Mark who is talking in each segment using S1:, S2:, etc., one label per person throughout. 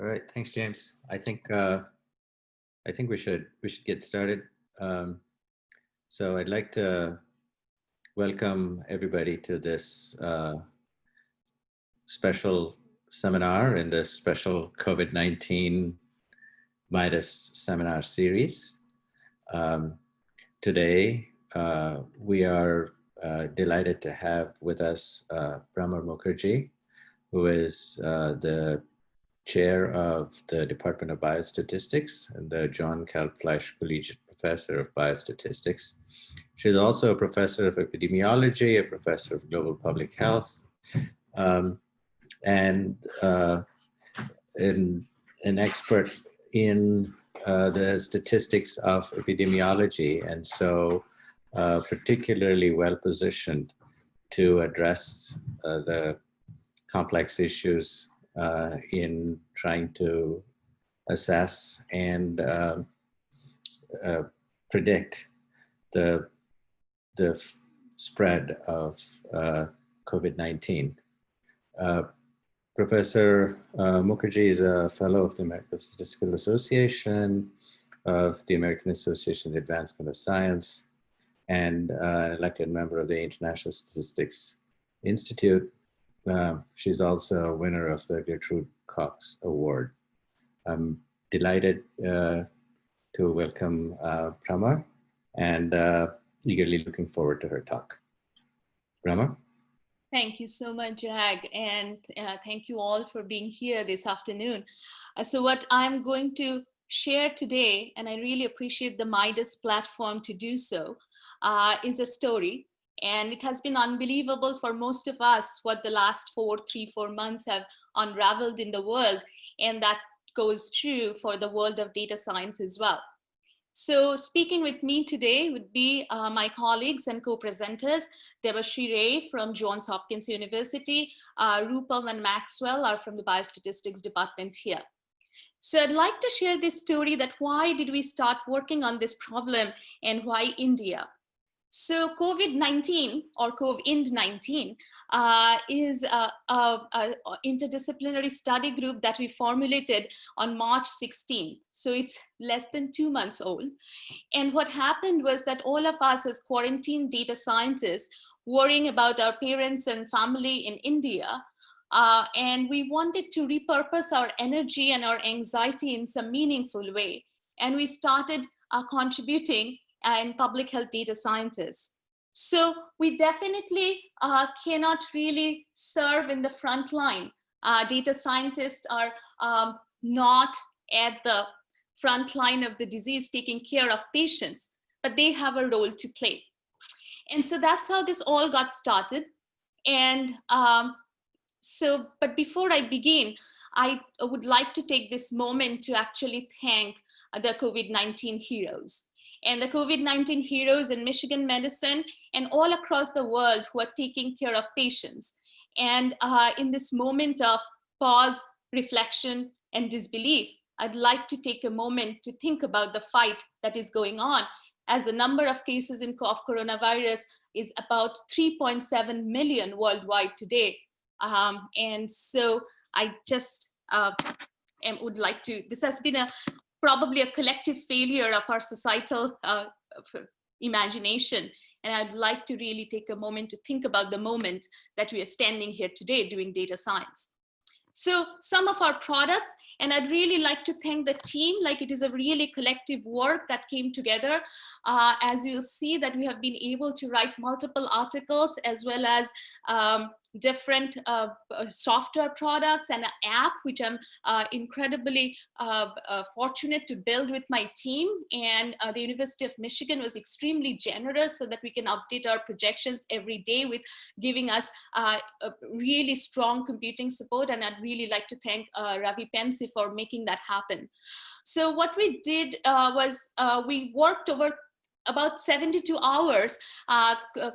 S1: All right, thanks, James. I think we should get started. So I'd like to welcome everybody to this special seminar in this special COVID-19 MIDAS seminar series. Today, we are delighted to have with us Bhramar Mukherjee, who is the chair of the Department of Biostatistics and the John Kalbfleisch Collegiate Professor of Biostatistics. She's also a professor of epidemiology, a professor of global public health, and an expert in the statistics of epidemiology, and so particularly well positioned to address the complex issues in trying to assess and predict the spread of COVID-19. Professor Mukherjee is a fellow of the American Statistical Association, of the American Association of the Advancement of Science, and an elected member of the International Statistics Institute. She's also a winner of the Gertrude Cox Award. I'm delighted to welcome Bhramar and eagerly looking forward to her talk. Bhramar?
S2: Thank you so much, Jag, and thank you all for being here this afternoon. So what I'm going to share today, and I really appreciate the MIDAS platform to do so, is a story. And it has been unbelievable for most of us what the last 3-4 months have unraveled in the world. And that goes true for the world of data science as well. So speaking with me today would be my colleagues and co-presenters. Debashree from Johns Hopkins University, Rupam and Maxwell are from the Biostatistics department here. So I'd like to share this story that why did we start working on this problem and why India? So COVID-19 or COVID-19 is an interdisciplinary study group that we formulated on March 16th. So it's less than 2 months old. And what happened was that all of us as quarantine data scientists worrying about our parents and family in India, and we wanted to repurpose our energy and our anxiety in some meaningful way. And we started contributing in public health data scientists. So we definitely cannot really serve in the front line. Data scientists are not at the front line of the disease taking care of patients, but they have a role to play. And so that's how this all got started. And but before I begin, I would like to take this moment to actually thank the COVID-19 heroes. And the COVID-19 heroes in Michigan medicine and all across the world who are taking care of patients. And in this moment of pause, reflection, and disbelief, I'd like to take a moment to think about the fight that is going on, as the number of cases of coronavirus is about 3.7 million worldwide today. And so I just would like to, this has been probably a collective failure of our societal imagination. And I'd like to really take a moment to think about the moment that we are standing here today doing data science. So some of our products, and I'd really like to thank the team, like it is a really collective work that came together. As you'll see that we have been able to write multiple articles as well as different software products and an app, which I'm incredibly fortunate to build with my team. And the University of Michigan was extremely generous so that we can update our projections every day with giving us a really strong computing support. And I'd really like to thank Ravi Pensi for making that happen. So what we did was we worked over about 72 hours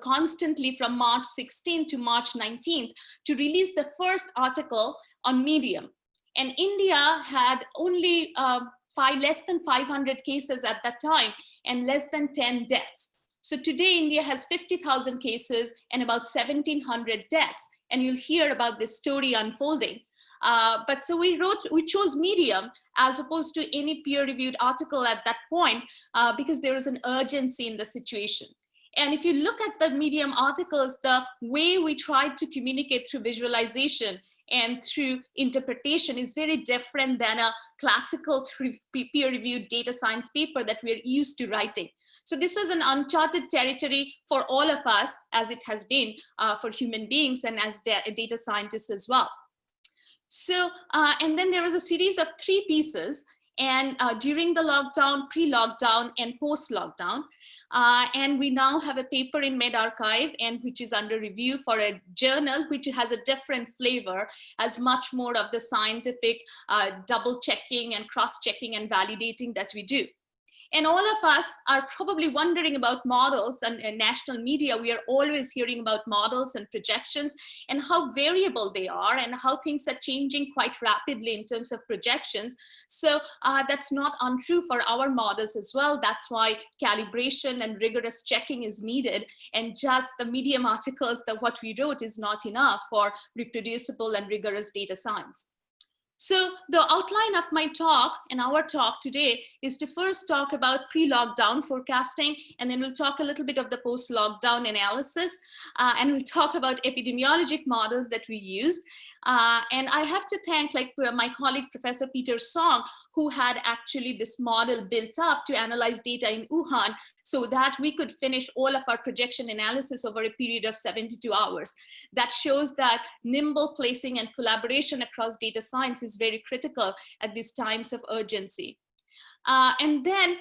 S2: constantly from March 16th to March 19th to release the first article on Medium. And India had only less than 500 cases at that time and less than 10 deaths. So today India has 50,000 cases and about 1,700 deaths. And you'll hear about this story unfolding. But so we chose Medium as opposed to any peer-reviewed article at that point because there was an urgency in the situation. And if you look at the Medium articles, the way we tried to communicate through visualization and through interpretation is very different than a classical peer-reviewed data science paper that we're used to writing. So this was an uncharted territory for all of us, as it has been for human beings and as data scientists as well. So, and then there was a series of 3 pieces, and during the lockdown, pre-lockdown, and post-lockdown. And we now have a paper in medRxiv, and which is under review for a journal, which has a different flavor, as much more of the scientific double checking and cross checking and validating that we do. And all of us are probably wondering about models, and in national media, we are always hearing about models and projections and how variable they are and how things are changing quite rapidly in terms of projections. So that's not untrue for our models as well. That's why calibration and rigorous checking is needed. And just the Medium articles that what we wrote is not enough for reproducible and rigorous data science. So the outline of my talk and our talk today is to first talk about pre-lockdown forecasting, and then we'll talk a little bit of the post-lockdown analysis, and we'll talk about epidemiologic models that we use. And I have to thank my colleague, Professor Peter Song, who had actually this model built up to analyze data in Wuhan so that we could finish all of our projection analysis over a period of 72 hours. That shows that nimble placing and collaboration across data science is very critical at these times of urgency. And then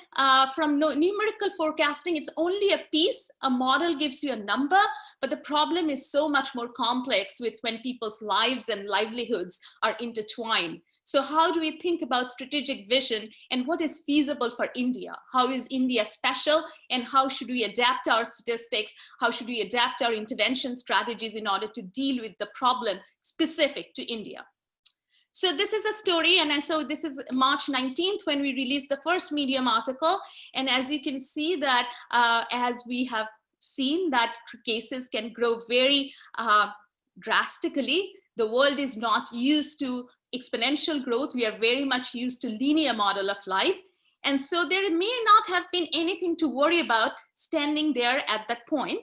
S2: from numerical forecasting, it's only a piece. A model gives you a number, but the problem is so much more complex with when people's lives and livelihoods are intertwined. So how do we think about strategic vision and what is feasible for India? How is India special, and how should we adapt our statistics? How should we adapt our intervention strategies in order to deal with the problem specific to India? So this is a story, and so this is March 19th when we released the first Medium article. And as you can see that as we have seen that cases can grow very drastically, the world is not used to exponential growth. We are very much used to linear model of life. And so there may not have been anything to worry about standing there at that point.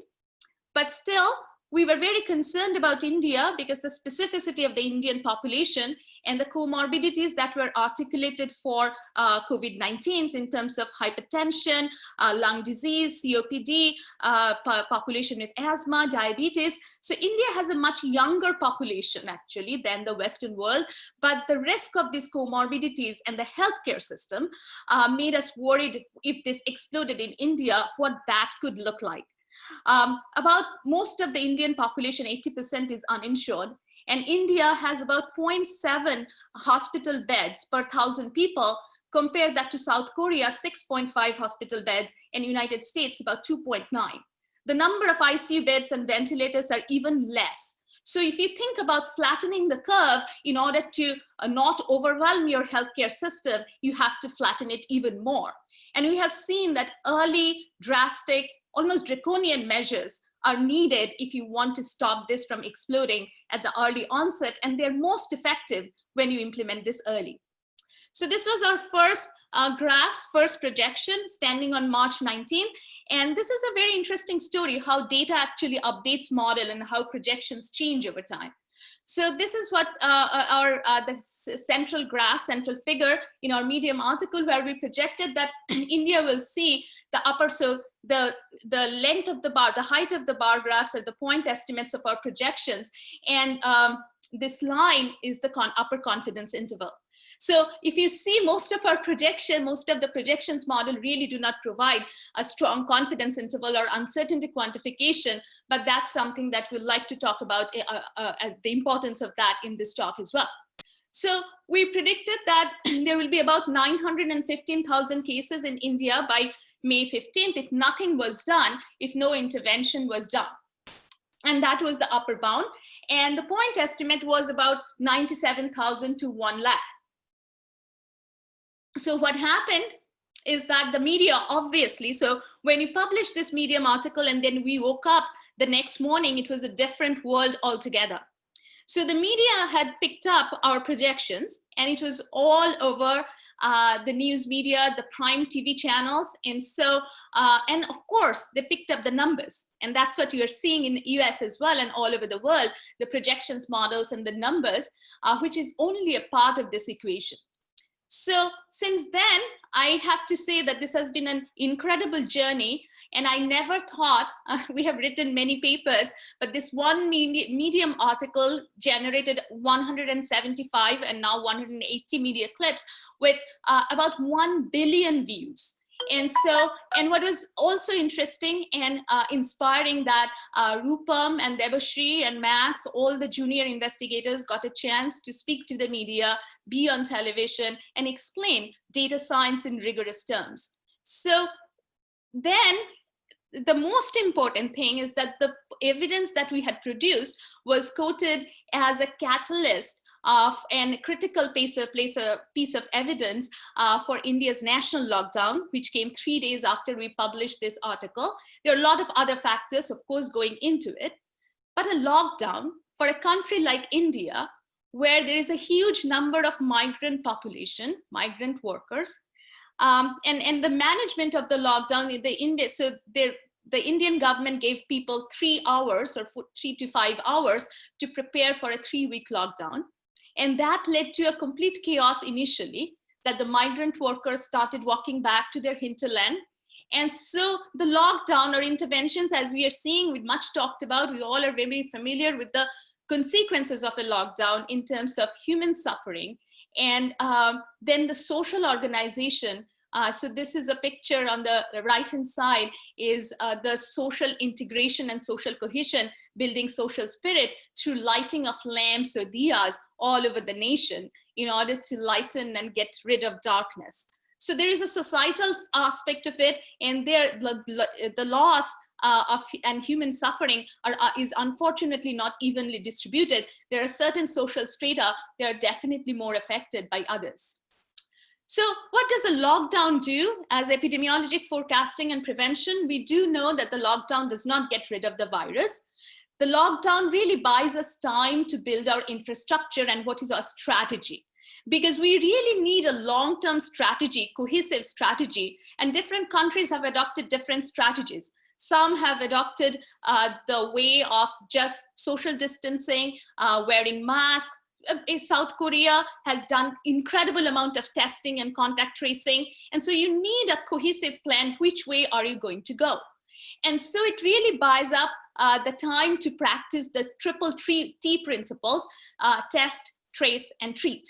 S2: But still, we were very concerned about India because the specificity of the Indian population and the comorbidities that were articulated for COVID-19 in terms of hypertension, lung disease, COPD, population with asthma, diabetes. So India has a much younger population actually than the Western world, but the risk of these comorbidities and the healthcare system made us worried if this exploded in India, what that could look like. About most of the Indian population, 80% is uninsured. And India has about 0.7 hospital beds per 1,000 people. Compare that to South Korea, 6.5 hospital beds, and United States, about 2.9. The number of ICU beds and ventilators are even less. So if you think about flattening the curve in order to not overwhelm your healthcare system, you have to flatten it even more. And we have seen that early, drastic, almost draconian measures are needed if you want to stop this from exploding at the early onset, and they're most effective when you implement this early. So this was our first graphs, first projection standing on March 19th. And this is a very interesting story, how data actually updates model and how projections change over time. So this is what the central graph, central figure in our Medium article, where we projected that India will see the upper, so the length of the bar, the height of the bar graphs are the point estimates of our projections. And this line is the upper confidence interval. So if you see most of our projection, most of the projections model really do not provide a strong confidence interval or uncertainty quantification, but that's something that we'd like to talk about, the importance of that in this talk as well. So we predicted that there will be about 915,000 cases in India by May 15th if nothing was done, if no intervention was done. And that was the upper bound. And the point estimate was about 97,000 to 1 lakh. So what happened is that the media, obviously, so when you published this Medium article and then we woke up the next morning, it was a different world altogether. So the media had picked up our projections, and it was all over the news media, the prime TV channels. And so, and of course, they picked up the numbers. And that's what you're seeing in the US as well and all over the world, the projections models and the numbers, which is only a part of this equation. So since then, I have to say that this has been an incredible journey. And I never thought, we have written many papers, but this one Medium article generated 175 and now 180 media clips with about 1 billion views. And so, and what was also interesting and inspiring that Rupam and Debashree and Max, all the junior investigators got a chance to speak to the media, be on television, and explain data science in rigorous terms. So then the most important thing is that the evidence that we had produced was quoted as a catalyst of and critical piece of evidence for India's national lockdown, which came 3 days after we published this article. There are a lot of other factors, of course, going into it, but a lockdown for a country like India, where there is a huge number of migrant population, migrant workers, and the management of the lockdown in India, so the Indian government gave people 3 hours or 3 to 5 hours to prepare for a 3-week lockdown. And that led to a complete chaos initially, that the migrant workers started walking back to their hinterland. And so the lockdown or interventions, as we are seeing, we much talked about, we all are very familiar with the consequences of a lockdown in terms of human suffering. And then the social organization. So this is a picture on the right-hand side is the social integration and social cohesion, building social spirit through lighting of lamps or diyas all over the nation in order to lighten and get rid of darkness. So there is a societal aspect of it, and there the loss and human suffering is unfortunately not evenly distributed. There are certain social strata that are definitely more affected by others. So what does a lockdown do? As epidemiologic forecasting and prevention, we do know that the lockdown does not get rid of the virus. The lockdown really buys us time to build our infrastructure and what is our strategy. Because we really need a long-term strategy, cohesive strategy, and different countries have adopted different strategies. Some have adopted the way of just social distancing, wearing masks. South Korea has done incredible amount of testing and contact tracing. And so you need a cohesive plan. Which way are you going to go? And so it really buys up the time to practice the triple T principles, test, trace, and treat.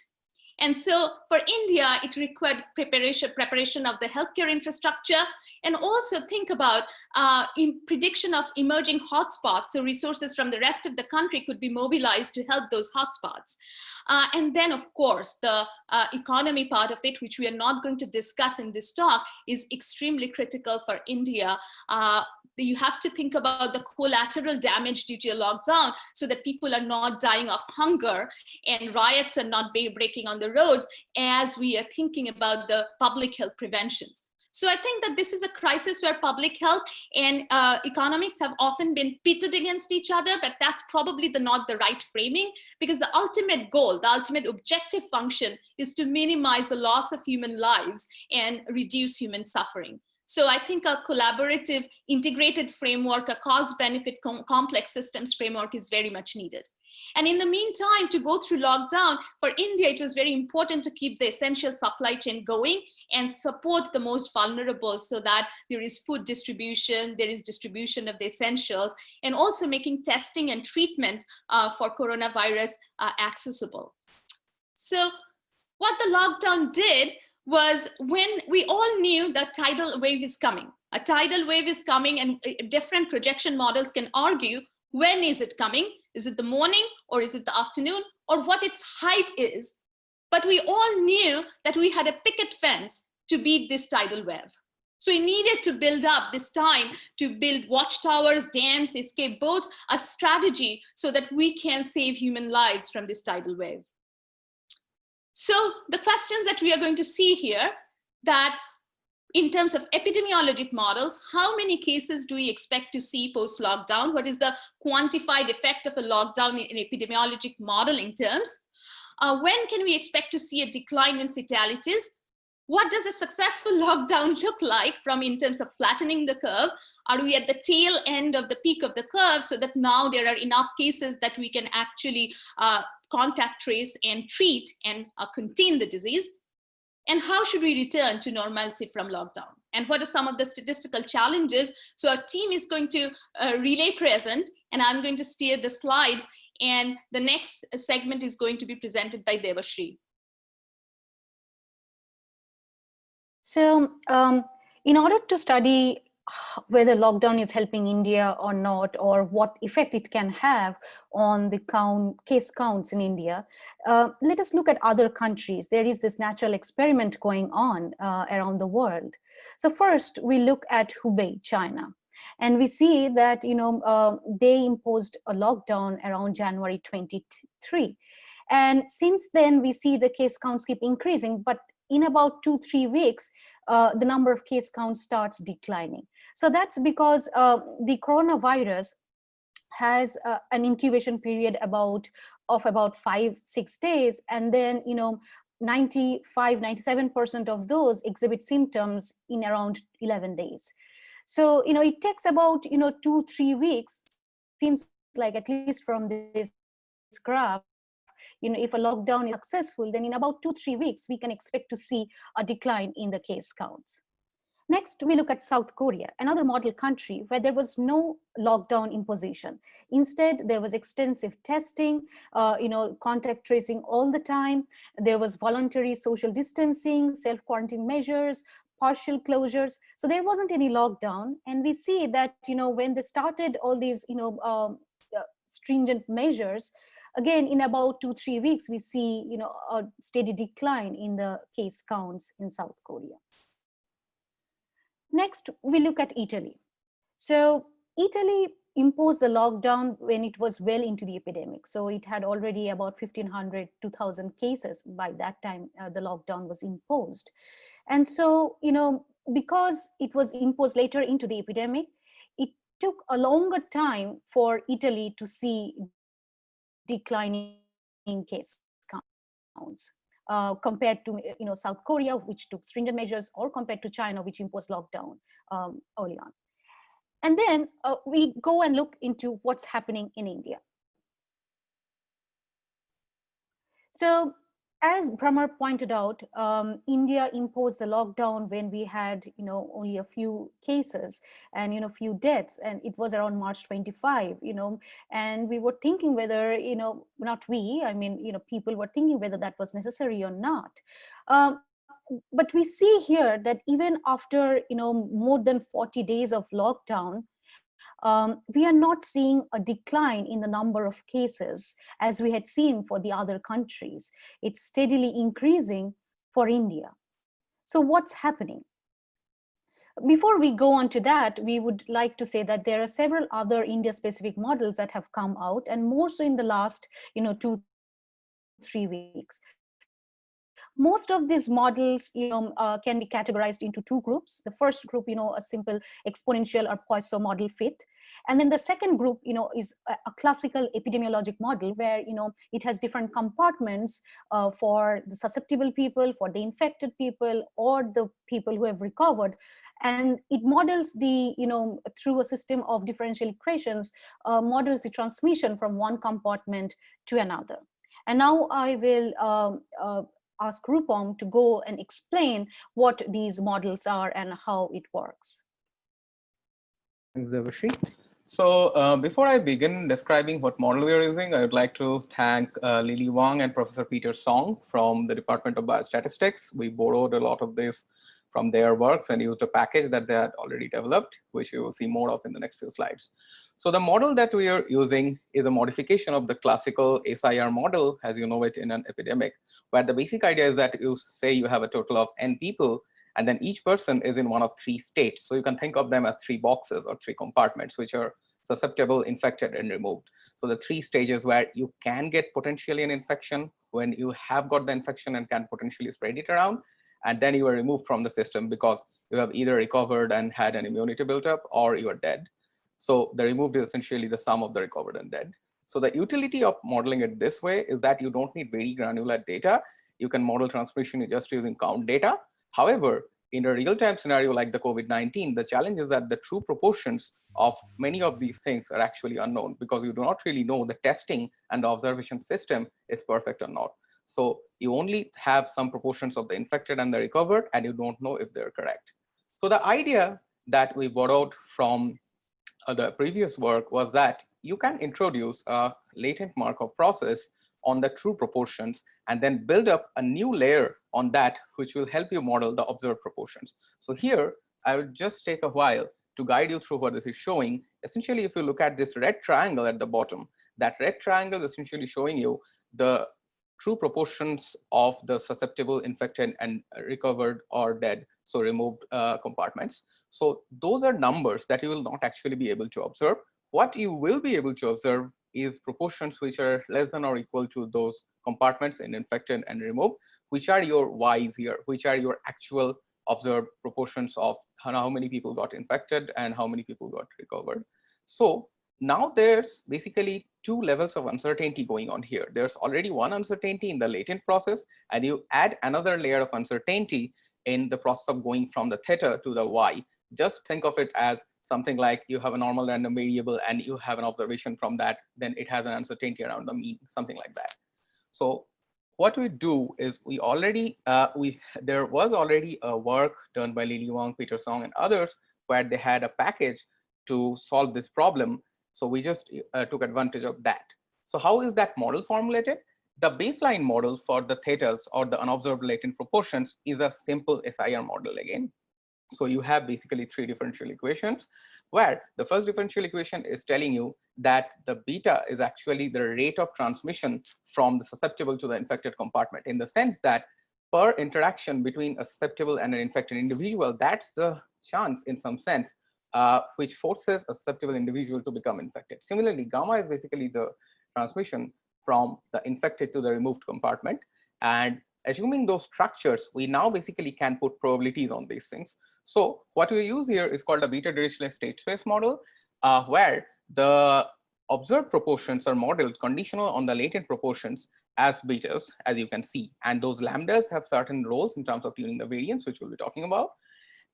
S2: And so for India, it required preparation of the healthcare infrastructure, and also think about in prediction of emerging hotspots. So resources from the rest of the country could be mobilized to help those hotspots. And then, of course, the economy part of it, which we are not going to discuss in this talk, is extremely critical for India. You have to think about the collateral damage due to a lockdown so that people are not dying of hunger and riots are not breaking on the roads as we are thinking about the public health preventions. So I think that this is a crisis where public health and economics have often been pitted against each other, but that's probably not the right framing, because the ultimate goal, the ultimate objective function is to minimize the loss of human lives and reduce human suffering. So I think a collaborative, integrated framework, a cost-benefit complex systems framework is very much needed. And in the meantime, to go through lockdown, for India, it was very important to keep the essential supply chain going and support the most vulnerable so that there is food distribution, there is distribution of the essentials, and also making testing and treatment for coronavirus accessible. So what the lockdown did was, when we all knew that tidal wave is coming. A tidal wave is coming, and different projection models can argue, when is it coming? Is it the morning, or is it the afternoon, or what its height is? But we all knew that we had a picket fence to beat this tidal wave. So we needed to build up this time to build watchtowers, dams, escape boats, a strategy so that we can save human lives from this tidal wave. So the questions that we are going to see here, that In terms of epidemiologic models, how many cases do we expect to see post-lockdown? What is the quantified effect of a lockdown in epidemiologic modeling terms? When can we expect to see a decline in fatalities? What does a successful lockdown look like in terms of flattening the curve? Are we at the tail end of the peak of the curve so that now there are enough cases that we can actually contact trace and treat and contain the disease? And how should we return to normalcy from lockdown? And what are some of the statistical challenges? So our team is going to relay present, and I'm going to steer the slides. And the next segment is going to be presented by Debashree.
S3: So in order to study whether lockdown is helping India or not, or what effect it can have on the case counts in India, let us look at other countries. There is this natural experiment going on around the world. So first, we look at Hubei, China. And we see that they imposed a lockdown around January 23. And since then, we see the case counts keep increasing, but in about 2-3 weeks, the number of case counts starts declining. So that's because the coronavirus has an incubation period of about 5-6 days, and then 95-97% of those exhibit symptoms in around 11 days. So it takes about 2-3 weeks. Seems like, at least from this graph, if a lockdown is successful, then in about 2-3 weeks, we can expect to see a decline in the case counts. Next, we look at South Korea, another model country where there was no lockdown imposition. Instead, there was extensive testing, contact tracing all the time. There was voluntary social distancing, self-quarantine measures, partial closures. So there wasn't any lockdown. And we see that, when they started all these, stringent measures, again, in about 2-3 weeks, we see, a steady decline in the case counts in South Korea. Next, we look at Italy. So Italy imposed the lockdown when it was well into the epidemic. So it had already about 1,500-2,000 cases by that time the lockdown was imposed. And so, because it was imposed later into the epidemic, it took a longer time for Italy to see declining case counts. Compared to South Korea, which took stringent measures, or compared to China, which imposed lockdown early on. And then we go and look into what's happening in India. So as Bhramar pointed out, India imposed the lockdown when we had only a few cases and few deaths, and it was around March 25. And we were thinking whether not we, I mean people were thinking whether that was necessary or not. But we see here that even after more than 40 days of lockdown, we are not seeing a decline in the number of cases as we had seen for the other countries. It's steadily increasing for India. So what's happening? Before we go on to that, we would like to say that there are several other India-specific models that have come out, and more so in the last 2-3 weeks. Most of these models can be categorized into two groups. The first group, a simple exponential or Poisson model fit. And then the second group, is a classical epidemiologic model where, it has different compartments for the susceptible people, for the infected people, or the people who have recovered. And it models the, through a system of differential equations, models the transmission from one compartment to another. And now I will ask Rupam to go and explain what these models are and how it works.
S4: Thanks, Debashree. So before I begin describing what model we are using, I would like to thank Lily Wang and Professor Peter Song from the Department of Biostatistics. We borrowed a lot of this from their works and used a package that they had already developed, which you will see more of in the next few slides. So the model that we are using is a modification of the classical SIR model, as you know it in an epidemic, where the basic idea is that you say you have a total of n people, and then each person is in one of three states. So you can think of them as three boxes or three compartments, which are susceptible, infected, and removed. So the three stages where you can get potentially an infection when you have got the infection and can potentially spread it around. and then you are removed from the system because you have either recovered and had an immunity built up, or you are dead. So the removed is essentially the sum of the recovered and dead. So the utility of modeling it this way is that you don't need very granular data. You can model transmission just using count data. However, in a real-time scenario like the COVID-19, the challenge is that the true proportions of many of these things are actually unknown, because you do not really know the testing and the observation system is perfect or not. So you only have some proportions of the infected and the recovered, and you don't know if they're correct. So the idea that we borrowed from the previous work was that you can introduce a latent Markov process on the true proportions and then build up a new layer on that, which will help you model the observed proportions. So here, I will just take a while to guide you through what this is showing. Essentially, if you look at this red triangle at the bottom, that red triangle is essentially showing you the true proportions of the susceptible, infected, and recovered or dead, so removed compartments. So those are numbers that you will not actually be able to observe. What you will be able to observe is proportions which are less than or equal to those compartments in infected and removed, which are your Y's here, which are your actual observed proportions of how many people got infected and how many people got recovered. So now there's basically two levels of uncertainty going on here. There's already one uncertainty in the latent process, and you add another layer of uncertainty in the process of going from the theta to the Y. Just think of it as something like you have a normal random variable and you have an observation from that, then it has an uncertainty around the mean, something like that. So what we do is there was already a work done by Lili Wang, Peter Song, and others where they had a package to solve this problem. So we just took advantage of that. So how is that model formulated? The baseline model for the thetas, or the unobserved latent proportions, is a simple SIR model again. So you have basically three differential equations, where the first differential equation is telling you that the beta is actually the rate of transmission from the susceptible to the infected compartment, in the sense that per interaction between a susceptible and an infected individual, that's the chance in some sense which forces a susceptible individual to become infected. Similarly, gamma is basically the transmission from the infected to the removed compartment. And assuming those structures, we now basically can put probabilities on these things. So what we use here is called a beta Dirichlet state space model, where the observed proportions are modeled conditional on the latent proportions as betas, as you can see. And those lambdas have certain roles in terms of tuning the variance, which we'll be talking about.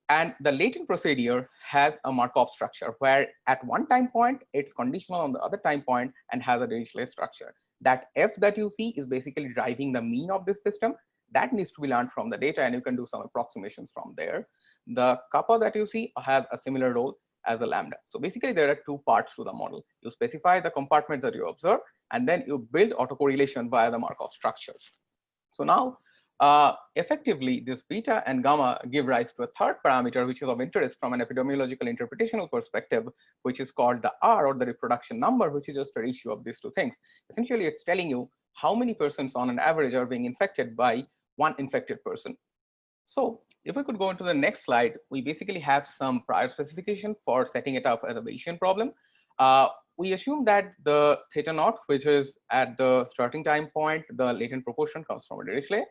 S4: And the latent procedure has a Markov structure, where at one time point, it's conditional on the other time point and has a Dirichlet structure. That F that you see is basically driving the mean of this system. That needs to be learned from the data, and you can do some approximations from there. The kappa that you see has a similar role as a lambda. So basically, there are two parts to the model. You specify the compartment that you observe, and then you build autocorrelation via the Markov structures. So now, effectively, this beta and gamma give rise to a third parameter, which is of interest from an epidemiological interpretational perspective, which is called the R, or the reproduction number, which is just a ratio of these two things. Essentially, it's telling you how many persons on an average are being infected by one infected person. So if we could go into the next slide, we basically have some prior specification for setting it up as a Bayesian problem. We assume that the theta naught, which is at the starting time point, the latent proportion comes from a Dirichlet.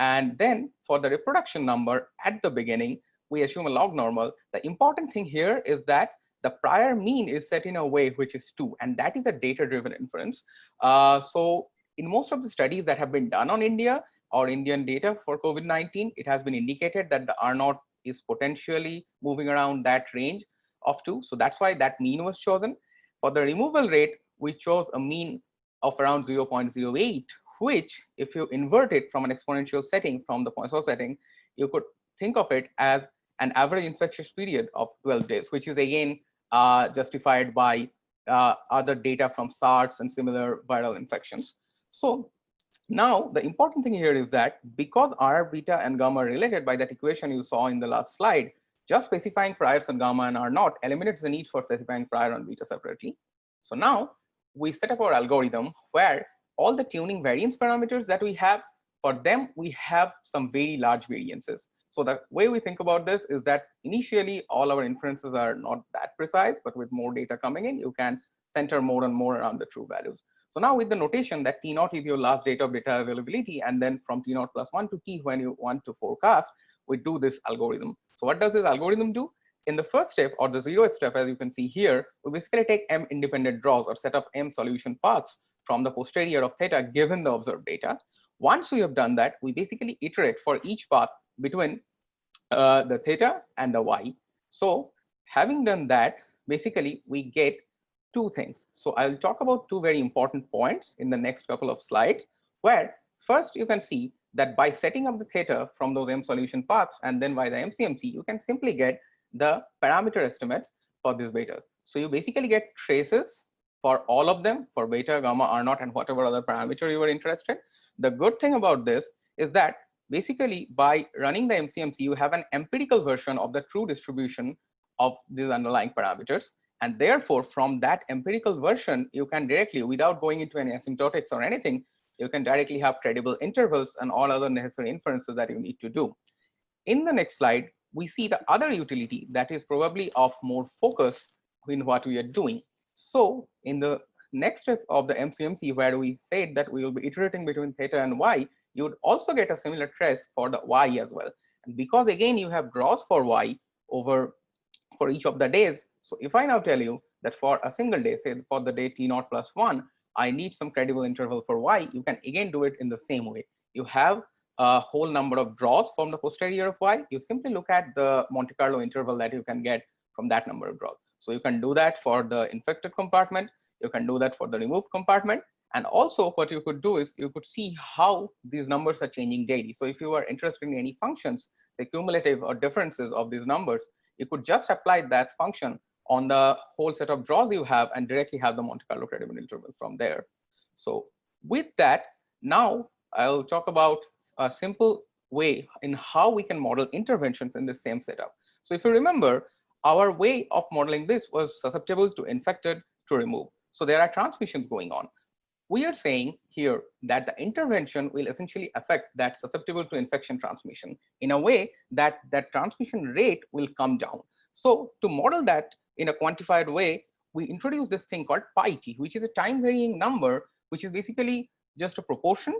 S4: And then for the reproduction number at the beginning, we assume a log normal. The important thing here is that the prior mean is set in a way which is 2, and that is a data-driven inference. So in most of the studies that have been done on India or Indian data for COVID-19, it has been indicated that the R0 is potentially moving around that range of 2. So that's why that mean was chosen. For the removal rate, we chose a mean of around 0.08, which, if you invert it from an exponential setting, from the Poisson setting, you could think of it as an average infectious period of 12 days, which is again justified by other data from SARS and similar viral infections. So now the important thing here is that because R, beta, and gamma are related by that equation you saw in the last slide, just specifying priors on gamma and R naught eliminates the need for specifying prior on beta separately. So now we set up our algorithm where all the tuning variance parameters that we have, for them, we have some very large variances. So the way we think about this is that initially all our inferences are not that precise, but with more data coming in, you can center more and more around the true values. So So now with the notation that T0 is your last date of data availability, and then from T0 plus 1 to T when you want to forecast, we do this algorithm. So what does this algorithm do? In the first step, or the 0th step, as you can see here, we basically take M independent draws or set up M solution paths from the posterior of theta given the observed data. Once we have done that, we basically iterate for each path between the theta and the y. So having done that, basically we get two things. So I'll talk about two very important points in the next couple of slides, where first you can see that by setting up the theta from those M solution paths and then by the MCMC, you can simply get the parameter estimates for these betas. So you basically get traces for all of them, for beta, gamma, R naught, and whatever other parameter you were interested. The good thing about this is that basically by running the MCMC, you have an empirical version of the true distribution of these underlying parameters. And therefore, from that empirical version, you can directly, without going into any asymptotics or anything, you can directly have credible intervals and all other necessary inferences that you need to do. In the next slide, we see the other utility that is probably of more focus in what we are doing. So in the next step of the MCMC, where we said that we will be iterating between theta and y, you would also get a similar trace for the y as well. And because again, you have draws for y over for each of the days. So if I now tell you that for a single day, say for the day T0 plus 1, I need some credible interval for y, you can again do it in the same way. You have a whole number of draws from the posterior of y. You simply look at the Monte Carlo interval that you can get from that number of draws. So you can do that for the infected compartment. You can do that for the removed compartment. And also what you could do is you could see how these numbers are changing daily. So if you are interested in any functions, say cumulative or differences of these numbers, you could just apply that function on the whole set of draws you have and directly have the Monte Carlo credible interval from there. So with that, now I'll talk about a simple way in how we can model interventions in the same setup. So if you remember, our way of modeling this was susceptible to infected to remove. So there are transmissions going on. We are saying here that the intervention will essentially affect that susceptible to infection transmission in a way that that transmission rate will come down. So to model that in a quantified way, we introduce this thing called pi t, which is a time varying number, which is basically just a proportion.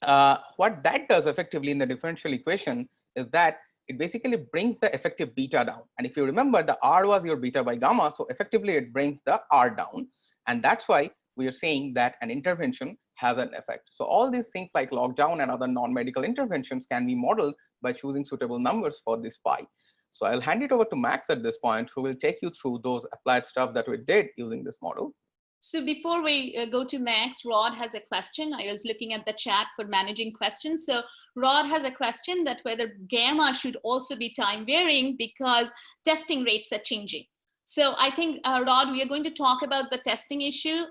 S4: What that does effectively in the differential equation is that it basically brings the effective beta down. And if you remember, the R was your beta by gamma, so effectively it brings the R down. And that's why we are saying that an intervention has an effect. So all these things like lockdown and other non-medical interventions can be modeled by choosing suitable numbers for this pi. So I'll hand it over to Max at this point, who will take you through those applied stuff that we did using this model.
S2: So before we go to Max, Rod has a question. I was looking at the chat for managing questions. So Rod has a question that whether gamma should also be time varying because testing rates are changing. So I think, Rod, we are going to talk about the testing issue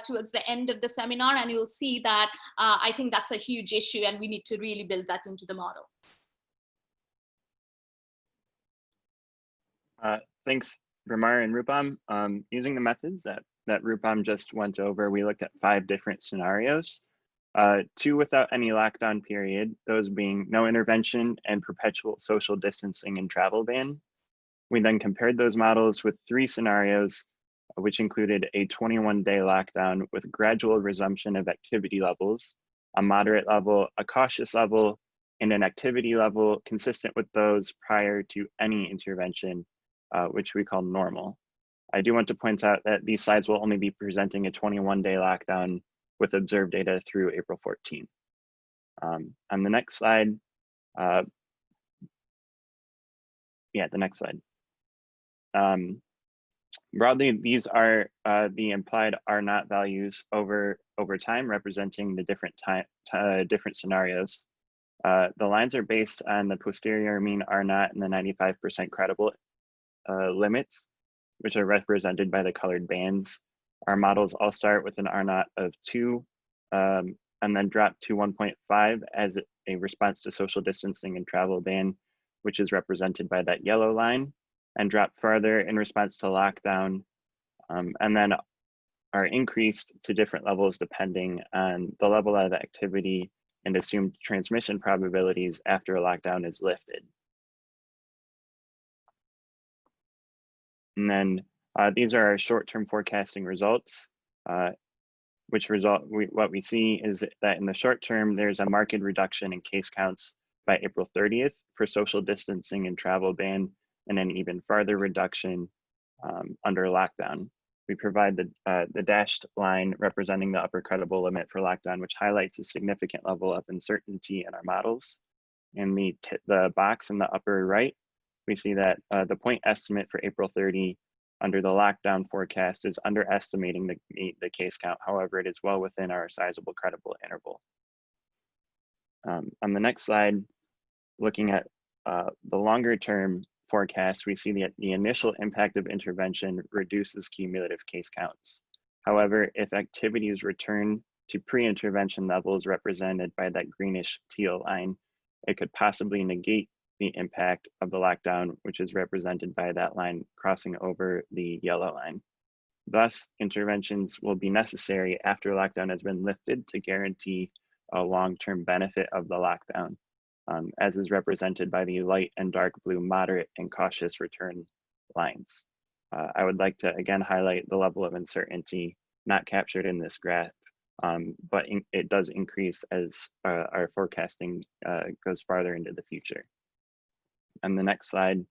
S2: towards the end of the seminar, and you'll see that I think that's a huge issue and we need to really build that into the model.
S5: Thanks, Bhramar and Rupam. Using the methods that Rupam just went over, we looked at 5 different scenarios, 2 without any lockdown period, those being no intervention and perpetual social distancing and travel ban. We then compared those models with 3 scenarios, which included a 21-day lockdown with gradual resumption of activity levels, a moderate level, a cautious level, and an activity level consistent with those prior to any intervention, which we call normal. I do want to point out that these slides will only be presenting a 21-day lockdown with observed data through April 14th. On the next slide, the next slide. Broadly, these are the implied R naught values over time, representing the different scenarios. The lines are based on the posterior mean R naught and the 95% credible limits, which are represented by the colored bands. Our models all start with an R naught of 2 and then drop to 1.5 as a response to social distancing and travel ban, which is represented by that yellow line, and drop further in response to lockdown, and then are increased to different levels depending on the level of activity and assumed transmission probabilities after a lockdown is lifted. And then these are our short-term forecasting results. what we see is that in the short term, there's a marked reduction in case counts by April 30th for social distancing and travel ban, and an even farther reduction under lockdown. We provide the dashed line representing the upper credible limit for lockdown, which highlights a significant level of uncertainty in our models. In the box in the upper right, we see that the point estimate for April 30 under the lockdown forecast is underestimating the case count. However, it is well within our sizable credible interval. On the next slide, looking at the longer term forecast, we see that the initial impact of intervention reduces cumulative case counts. However, if activities return to pre-intervention levels represented by that greenish teal line, it could possibly negate the impact of the lockdown, which is represented by that line crossing over the yellow line. Thus, interventions will be necessary after lockdown has been lifted to guarantee a long-term benefit of the lockdown, as is represented by the light and dark blue moderate and cautious return lines. I would like to again highlight the level of uncertainty not captured in this graph, but it does increase as our forecasting goes farther into the future. On the next slide,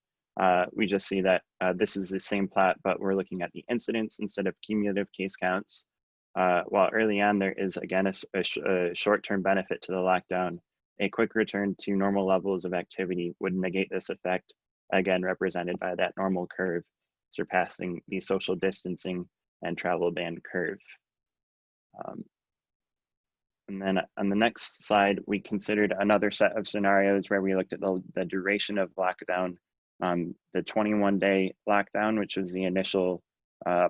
S5: we just see that this is the same plot, but we're looking at the incidence instead of cumulative case counts. While early on there is again a short-term benefit to the lockdown, a quick return to normal levels of activity would negate this effect, again represented by that normal curve surpassing the social distancing and travel ban curve. And then on the next slide, we considered another set of scenarios where we looked at the duration of lockdown, the 21-day lockdown, which was the initial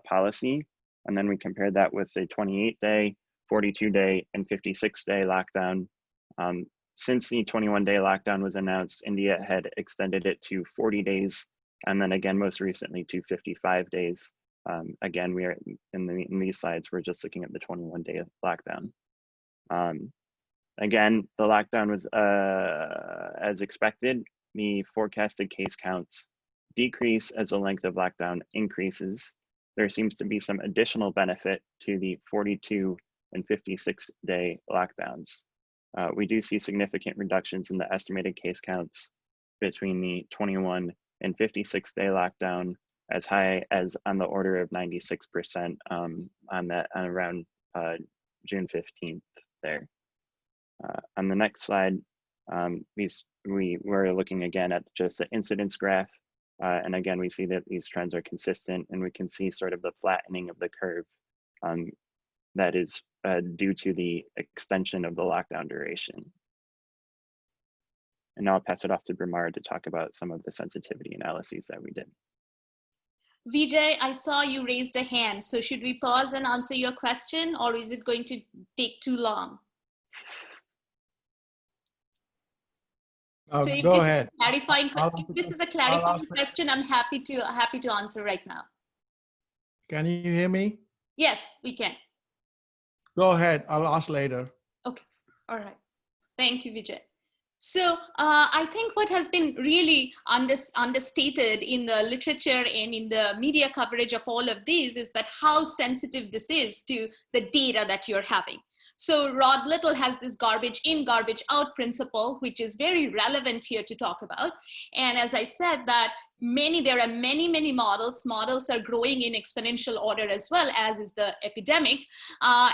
S5: policy. And then we compared that with the 28-day, 42-day, and 56-day lockdown. Since the 21-day lockdown was announced, India had extended it to 40 days, and then again, most recently to 55 days. Again, we are in these slides, we're just looking at the 21-day lockdown. Again, the lockdown was as expected. The forecasted case counts decrease as the length of lockdown increases. There seems to be some additional benefit to the 42 and 56-day lockdowns. We do see significant reductions in the estimated case counts between the 21 and 56-day lockdown, as high as on the order of 96% on around June 15th there. On the next slide, we were looking again at just the incidence graph. And again, we see that these trends are consistent, and we can see sort of the flattening of the curve that is due to the extension of the lockdown duration. And now I'll pass it off to Bhramar to talk about some of the sensitivity analyses that we did.
S2: Vijay, I saw you raised a hand. So should we pause and answer your question, or is it going to take too long? So if
S6: go
S2: this
S6: ahead.
S2: If this is a clarifying question, I'm happy to answer right now.
S6: Can you hear me?
S2: Yes, we can.
S6: Go ahead. I'll ask later.
S2: Okay. All right. Thank you, Vijay. So I think what has been really understated in the literature and in the media coverage of all of these is that how sensitive this is to the data that you're having. So Rod Little has this garbage in, garbage out principle, which is very relevant here to talk about. And as I said, that there are many models. Models are growing in exponential order as well, as is the epidemic.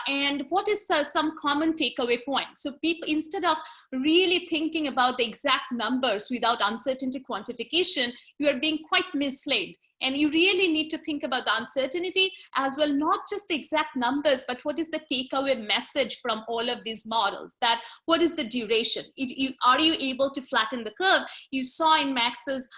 S2: And what is some common takeaway points? So people, instead of really thinking about the exact numbers without uncertainty quantification, you are being quite misled. And you really need to think about the uncertainty as well, not just the exact numbers, but what is the takeaway message from all of these models? That what is the duration? Are you able to flatten the curve? You saw in Max's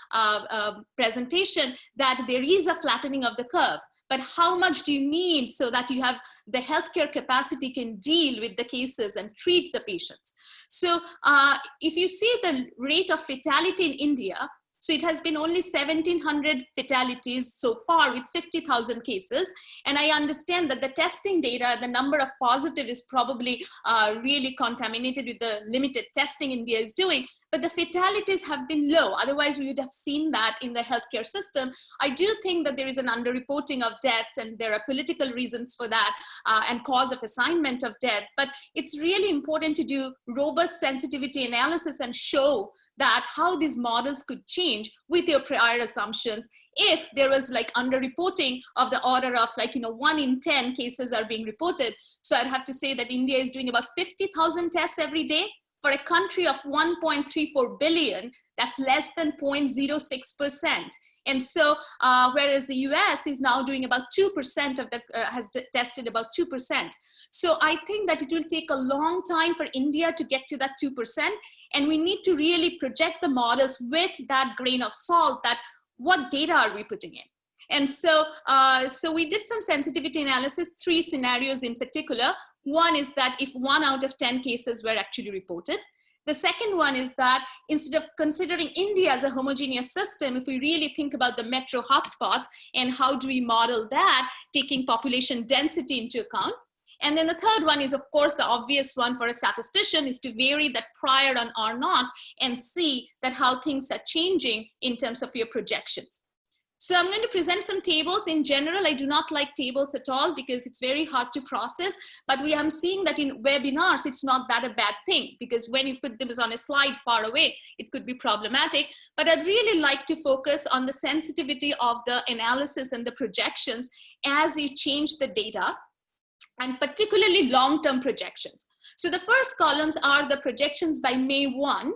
S2: presentation that there is a flattening of the curve. But how much do you need so that you have the healthcare capacity can deal with the cases and treat the patients? So if you see the rate of fatality in India, so it has been only 1,700 fatalities so far with 50,000 cases. And I understand that the testing data, the number of positive is probably really contaminated with the limited testing India is doing. but the fatalities have been low. Otherwise, we would have seen that in the healthcare system. I do think that there is an underreporting of deaths, and there are political reasons for that and cause of assignment of death. But it's really important to do robust sensitivity analysis and show that how these models could change with your prior assumptions if there was like underreporting of the order of 1 in 10 cases are being reported. So I'd have to say that India is doing about 50,000 tests every day. For a country of 1.34 billion, that's less than 0.06%. And so, whereas the US is now doing about 2% of the, has tested about 2%. So I think that it will take a long time for India to get to that 2%. And we need to really project the models with that grain of salt, that what data are we putting in? And so, so we did some sensitivity analysis, 3 scenarios in particular. One is that if 1 out of 10 cases were actually reported. The second one is that instead of considering India as a homogeneous system, if we really think about the metro hotspots and how do we model that, taking population density into account. And then the third one is, of course, the obvious one for a statistician is to vary that prior on R0 and see that how things are changing in terms of your projections. So I'm going to present some tables. In general, I do not like tables at all because it's very hard to process, but we are seeing that in webinars, it's not that a bad thing, because when you put them on a slide far away, it could be problematic. But I'd really like to focus on the sensitivity of the analysis and the projections as you change the data, and particularly long-term projections. So the first columns are the projections by May 1.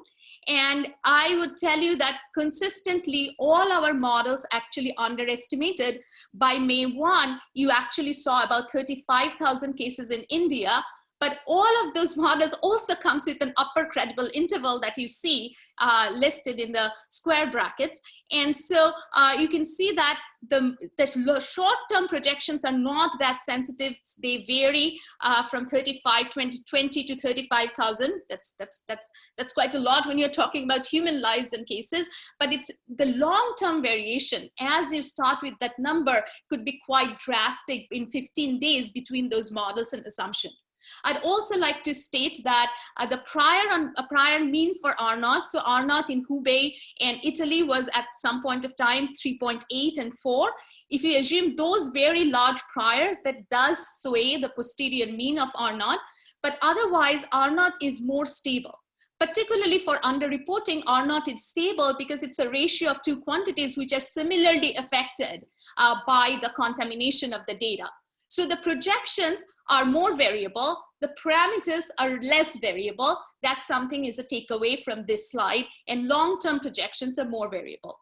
S2: And I would tell you that consistently all our models actually underestimated. By May 1, you actually saw about 35,000 cases in India, but all of those models also comes with an upper credible interval that you see listed in the square brackets. And so you can see that the short-term projections are not that sensitive. They vary from 20 to 35,000. That's quite a lot when you're talking about human lives and cases, but it's the long-term variation as you start with that number could be quite drastic in 15 days between those models and assumption. I'd also like to state that the prior mean for R0, so R0 in Hubei and Italy was at some point of time 3.8 and 4. If you assume those very large priors, that does sway the posterior mean of R0, but otherwise R0 is more stable. Particularly for underreporting, R0 is stable because it's a ratio of 2 quantities which are similarly affected by the contamination of the data. So the projections are more variable, the parameters are less variable. That's something is a takeaway from this slide, and long-term projections are more variable.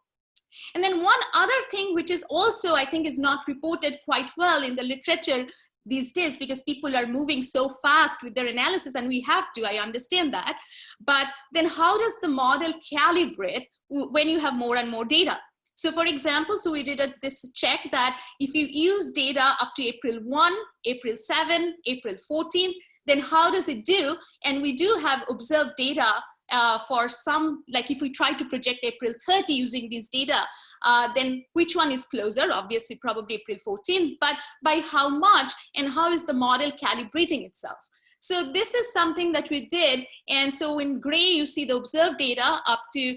S2: And then one other thing which is also, I think, is not reported quite well in the literature these days, because people are moving so fast with their analysis, and we have to, I understand that. But then how does the model calibrate when you have more and more data? So for example, so we did this check that if you use data up to April 1, April 7, April 14, then how does it do? And we do have observed data for some, like if we try to project April 30 using these data, then which one is closer? Obviously, probably April 14, but by how much and how is the model calibrating itself? So this is something that we did. And so in gray, you see the observed data up to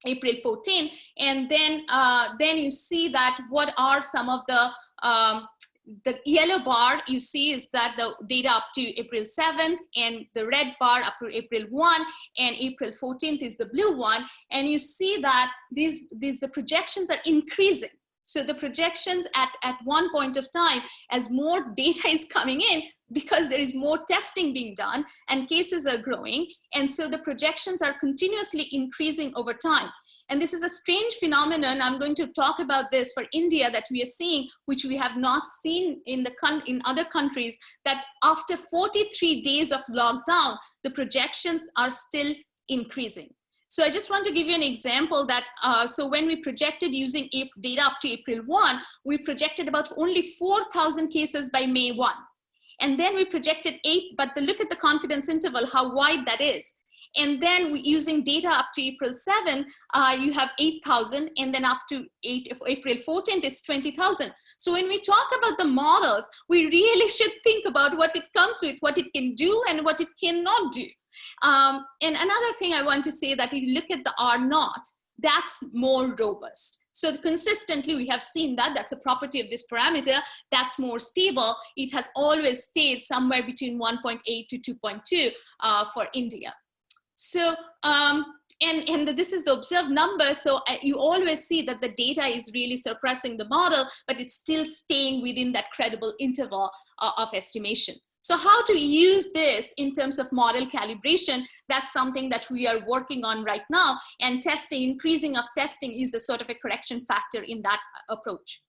S2: April 14, and then you see that what are some of the yellow bar you see is that the data up to April 7th, and the red bar up to April 1, and April 14th is the blue one, and you see that the projections are increasing. So the projections at one point of time, as more data is coming in, because there is more testing being done and cases are growing. And so the projections are continuously increasing over time. And this is a strange phenomenon. I'm going to talk about this for India that we are seeing, which we have not seen in other countries, that after 43 days of lockdown, the projections are still increasing. So I just want to give you an example that, so when we projected using data up to April 1, we projected about only 4,000 cases by May 1. And then we projected 8, but look at the confidence interval, how wide that is. And then using data up to April 7, you have 8,000, and then up to April 14th, it's 20,000. So when we talk about the models, we really should think about what it comes with, what it can do and what it cannot do. And another thing I want to say that if you look at the R0, that's more robust. So consistently, we have seen that that's a property of this parameter that's more stable. It has always stayed somewhere between 1.8 to 2.2 for India. So, and this is the observed number. So you always see that the data is really suppressing the model, but it's still staying within that credible interval of estimation. So how to use this in terms of model calibration, that's something that we are working on right now. And testing, increasing of testing is a sort of a correction factor in that approach.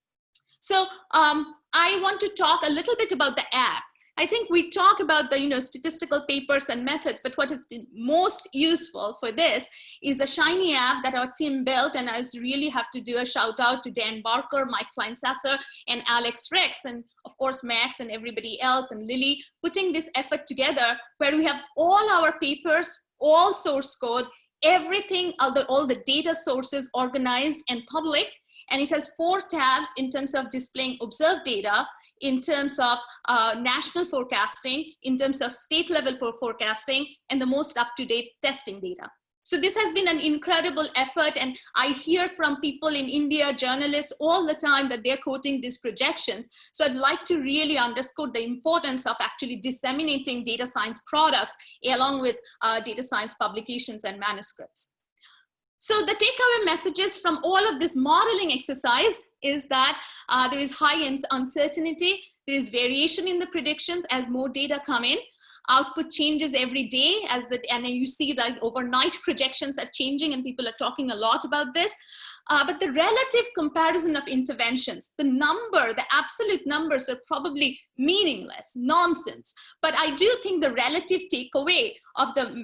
S2: So I want to talk a little bit about the app. I think we talk about the statistical papers and methods, but what has been most useful for this is a shiny app that our team built, and I really have to do a shout out to Dan Barker, Mike Kleinsasser, and Alex Rex, and of course Max and everybody else, and Lily, putting this effort together where we have all our papers, all source code, everything, all the data sources organized and public, and it has 4 tabs in terms of displaying observed data, in terms of national forecasting, in terms of state level forecasting, and the most up-to-date testing data. So this has been an incredible effort, and I hear from people in India, journalists all the time that they're quoting these projections. So I'd like to really underscore the importance of actually disseminating data science products along with data science publications and manuscripts. So the takeaway messages from all of this modeling exercise is that there is high uncertainty, there is variation in the predictions as more data come in, output changes every day and then you see that overnight projections are changing and people are talking a lot about this. But the relative comparison of interventions, the absolute numbers are probably meaningless, nonsense. But I do think the relative takeaway of the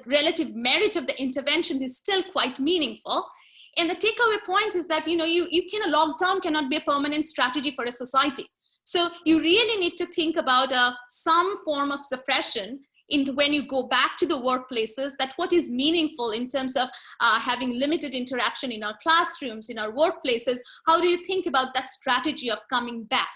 S2: relative merit of the interventions is still quite meaningful. And the takeaway point is that, a lockdown cannot be a permanent strategy for a society. So you really need to think about some form of suppression when you go back to the workplaces, that what is meaningful in terms of having limited interaction in our classrooms, in our workplaces, how do you think about that strategy of coming back?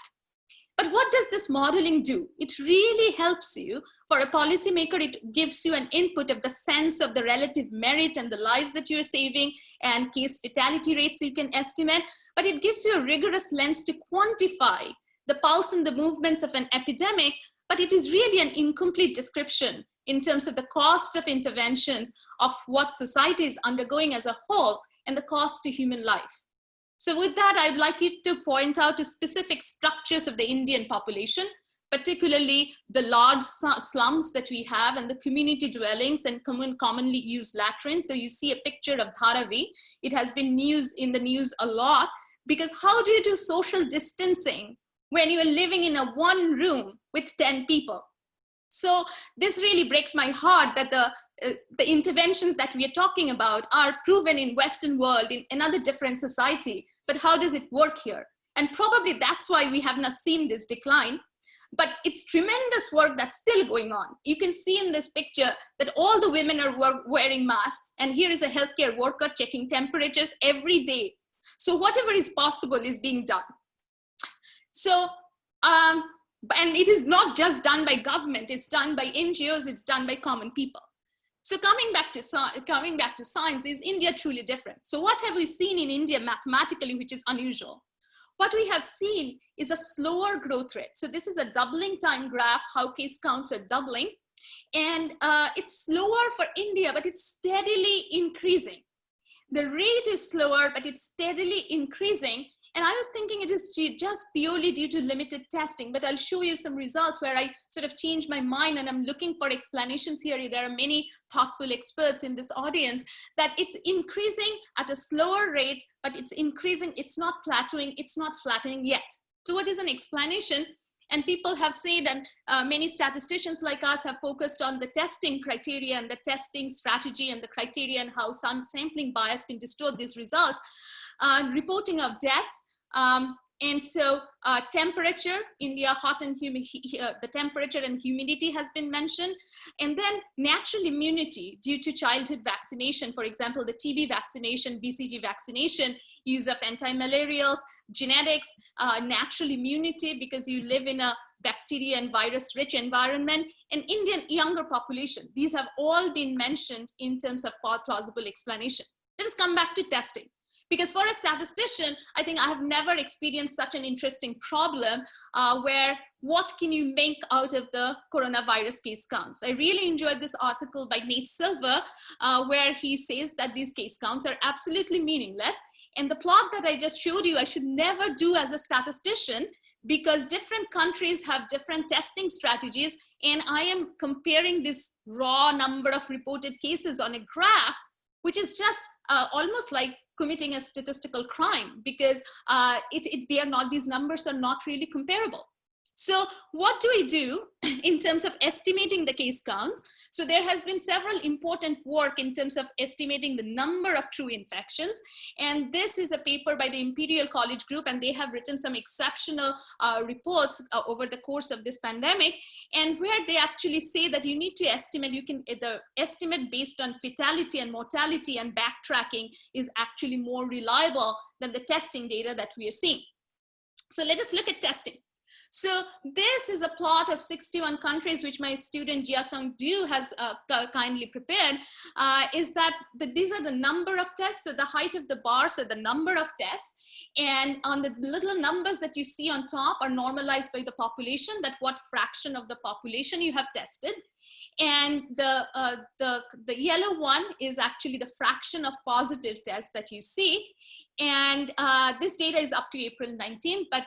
S2: But what does this modeling do? It really helps you. For a policymaker, it gives you an input of the sense of the relative merit and the lives that you're saving and case fatality rates you can estimate, but it gives you a rigorous lens to quantify the pulse and the movements of an epidemic, but it is really an incomplete description in terms of the cost of interventions of what society is undergoing as a whole and the cost to human life. So with that, I'd like you to point out to specific structures of the Indian population, particularly the large slums that we have and the community dwellings and commonly used latrines. So you see a picture of Dharavi. It has been in the news a lot, because how do you do social distancing when you are living in a one room with 10 people? So this really breaks my heart that the interventions that we are talking about are proven in Western world, in another different society, but how does it work here? And probably that's why we have not seen this decline, but it's tremendous work that's still going on. You can see in this picture that all the women are wearing masks, and here is a healthcare worker checking temperatures every day. So whatever is possible is being done. So, and it is not just done by government, it's done by NGOs, it's done by common people. So coming back to science, is India truly different? So what have we seen in India mathematically, which is unusual? What we have seen is a slower growth rate. So this is a doubling time graph, how case counts are doubling. And it's slower for India, but it's steadily increasing. The rate is slower, but it's steadily increasing. And I was thinking it is just purely due to limited testing, but I'll show you some results where I sort of changed my mind and I'm looking for explanations here. There are many thoughtful experts in this audience that it's increasing at a slower rate, but it's increasing, it's not plateauing, it's not flattening yet. So what is an explanation? And people have said, and many statisticians like us have focused on the testing criteria and the testing strategy and the criteria and how some sampling bias can distort these results. Reporting of deaths, and so temperature, India hot and humid, the temperature and humidity has been mentioned, and then natural immunity due to childhood vaccination, for example, the TB vaccination, BCG vaccination, use of anti-malarials, genetics, natural immunity because you live in a bacteria and virus-rich environment, and Indian younger population. These have all been mentioned in terms of plausible explanation. Let us come back to testing. Because for a statistician, I think I have never experienced such an interesting problem where what can you make out of the coronavirus case counts? I really enjoyed this article by Nate Silver where he says that these case counts are absolutely meaningless. And the plot that I just showed you, I should never do as a statistician because different countries have different testing strategies. And I am comparing this raw number of reported cases on a graph, which is just almost like committing a statistical crime because these numbers are not really comparable. So what do we do in terms of estimating the case counts? So there has been several important work in terms of estimating the number of true infections. And this is a paper by the Imperial College Group, and they have written some exceptional reports over the course of this pandemic, and where they actually say that you need to estimate, the estimate based on fatality and mortality and backtracking is actually more reliable than the testing data that we are seeing. So let us look at testing. So this is a plot of 61 countries, which my student Jiasung Du has kindly prepared, is that these are the number of tests. So the height of the bars are the number of tests. And on the little numbers that you see on top are normalized by the population, that what fraction of the population you have tested. And the yellow one is actually the fraction of positive tests that you see. And this data is up to April 19, but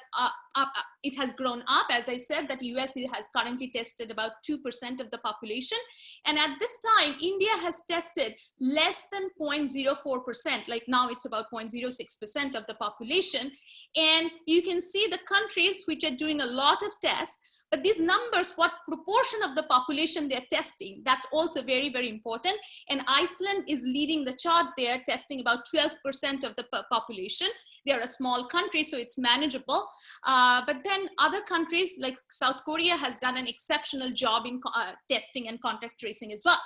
S2: it has grown up. As I said, that US has currently tested about 2% of the population. And at this time, India has tested less than 0.04%. Like now it's about 0.06% of the population. And you can see the countries which are doing a lot of tests. But these numbers, what proportion of the population they're testing, that's also very, very important. And Iceland is leading the chart there, testing about 12% of the population. They're a small country, so it's manageable. But then other countries like South Korea has done an exceptional job in testing and contact tracing as well.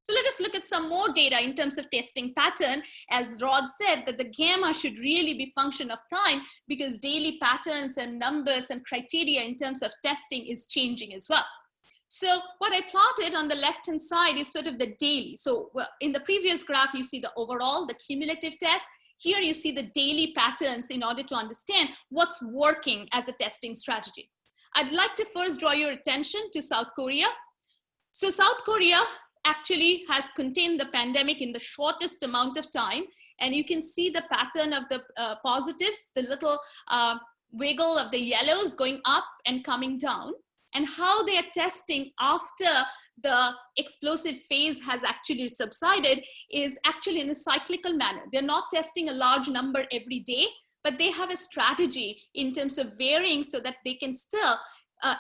S2: So let us look at some more data in terms of testing pattern. As Rod said, that the gamma should really be function of time because daily patterns and numbers and criteria in terms of testing is changing as well. So what I plotted on the left-hand side is sort of the daily. So in the previous graph, you see the overall, the cumulative test. Here you see the daily patterns in order to understand what's working as a testing strategy. I'd like to first draw your attention to South Korea. So South Korea actually has contained the pandemic in the shortest amount of time. And you can see the pattern of the positives, the little wiggle of the yellows going up and coming down, and how they are testing after the explosive phase has actually subsided is actually in a cyclical manner. They're not testing a large number every day, but they have a strategy in terms of varying so that they can still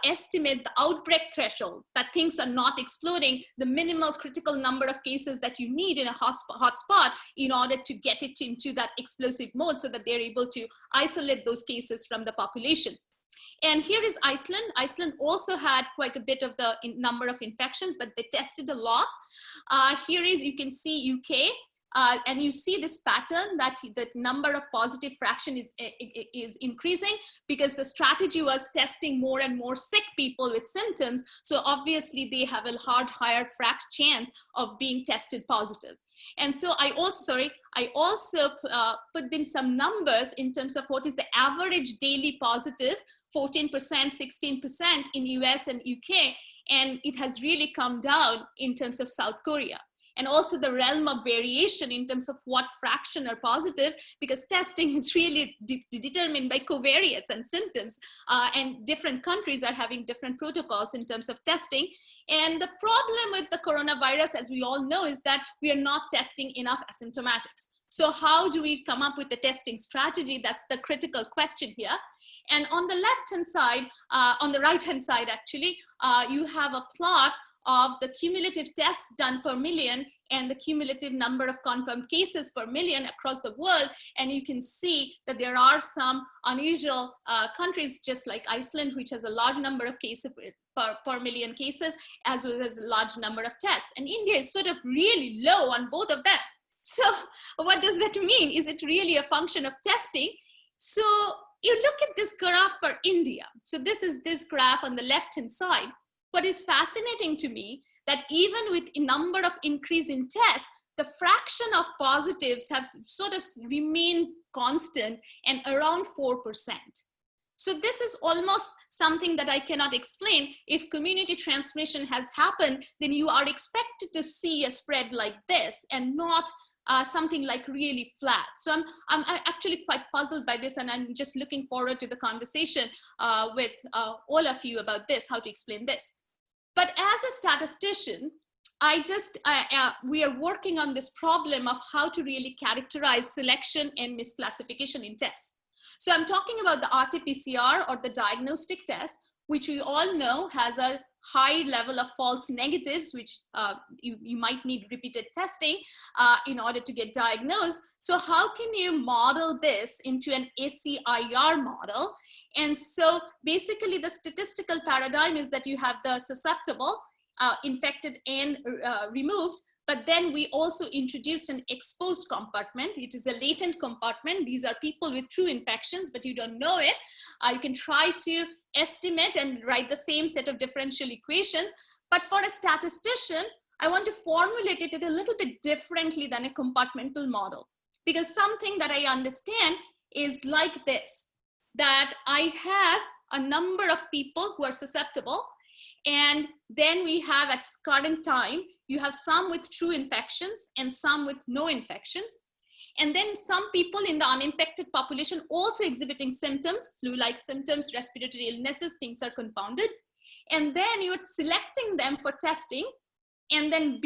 S2: estimate the outbreak threshold, that things are not exploding, the minimal critical number of cases that you need in a hotspot in order to get it into that explosive mode so that they're able to isolate those cases from the population. And here is Iceland. Iceland also had quite a bit of the number of infections, but they tested a lot. Here is, you can see UK. And you see this pattern that the number of positive fraction is increasing because the strategy was testing more and more sick people with symptoms. So obviously they have a higher chance of being tested positive. And so I also put in some numbers in terms of what is the average daily positive, 14%, 16% in US and UK. And it has really come down in terms of South Korea. And also the realm of variation in terms of what fraction are positive, because testing is really determined by covariates and symptoms, and different countries are having different protocols in terms of testing. And the problem with the coronavirus, as we all know, is that we are not testing enough asymptomatics. So how do we come up with the testing strategy? That's the critical question here. And on the left-hand side, on the right-hand side, actually, you have a plot of the cumulative tests done per million and the cumulative number of confirmed cases per million across the world. And you can see that there are some unusual countries, just like Iceland, which has a large number of cases per million cases, as well as a large number of tests. And India is sort of really low on both of them. So what does that mean? Is it really a function of testing? So you look at this graph for India. So this is this graph on the left-hand side. What is fascinating to me, that even with a number of increase in tests, the fraction of positives have sort of remained constant and around 4%. So this is almost something that I cannot explain. If community transmission has happened, then you are expected to see a spread like this and not something like really flat. So I'm actually quite puzzled by this, and I'm just looking forward to the conversation with all of you about this, how to explain this. But as a statistician, we are working on this problem of how to really characterize selection and misclassification in tests. So I'm talking about the RT-PCR, or the diagnostic test, which we all know has a high level of false negatives, which you might need repeated testing in order to get diagnosed. So how can you model this into an ACIR model? And so basically the statistical paradigm is that you have the susceptible, infected and removed, but then we also introduced an exposed compartment. It is a latent compartment. These are people with true infections, but you don't know it. You can try to estimate and write the same set of differential equations. But for a statistician, I want to formulate it a little bit differently than a compartmental model. Because something that I understand is like this, that I have a number of people who are susceptible, and then we have at current time, you have some with true infections and some with no infections. And then some people in the uninfected population also exhibiting symptoms, flu-like symptoms, respiratory illnesses, things are confounded. And then you're selecting them for testing. And then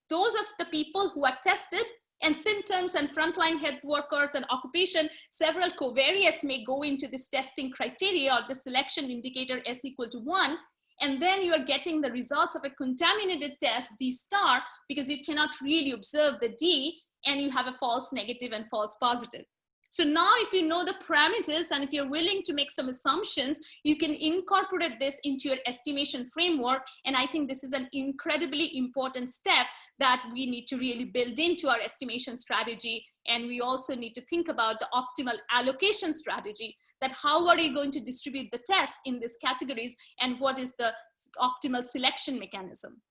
S2: those of the people who are tested and symptoms and frontline health workers and occupation, several covariates may go into this testing criteria or the selection indicator S equal to 1. And then you're getting the results of a contaminated test, D star, because you cannot really observe the D, and you have a false negative and false positive. So now if you know the parameters and if you're willing to make some assumptions, you can incorporate this into your estimation framework. And I think this is an incredibly important step that we need to really build into our estimation strategy. And we also need to think about the optimal allocation strategy, that how are you going to distribute the test in these categories and what is the optimal selection mechanism.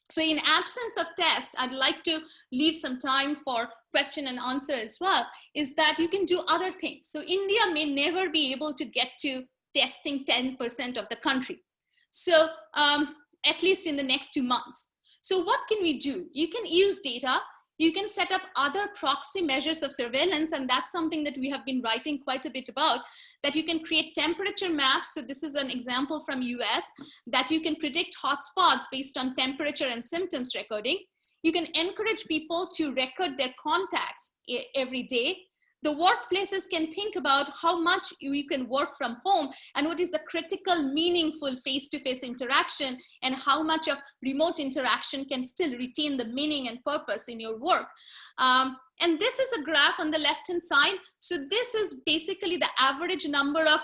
S2: So in absence of test, I'd like to leave some time for question and answer as well, is that you can do other things. So India may never be able to get to testing 10% of the country. So at least in the next 2 months. So what can we do? You can use data. You can set up other proxy measures of surveillance, and that's something that we have been writing quite a bit about, that you can create temperature maps. So this is an example from US, that you can predict hotspots based on temperature and symptoms recording. You can encourage people to record their contacts every day. The workplaces can think about how much you can work from home and what is the critical, meaningful face-to-face interaction, and how much of remote interaction can still retain the meaning and purpose in your work. And this is a graph on the left-hand side. So this is basically the average number of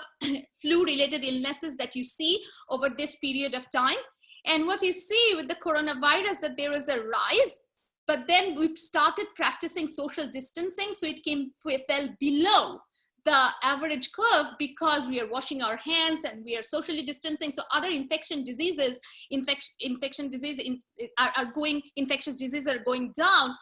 S2: flu-related illnesses that you see over this period of time. And what you see with the coronavirus, that there is a rise. But then we started practicing social distancing, so it fell below the average curve because we are washing our hands and we are socially distancing. So other infectious diseases are going down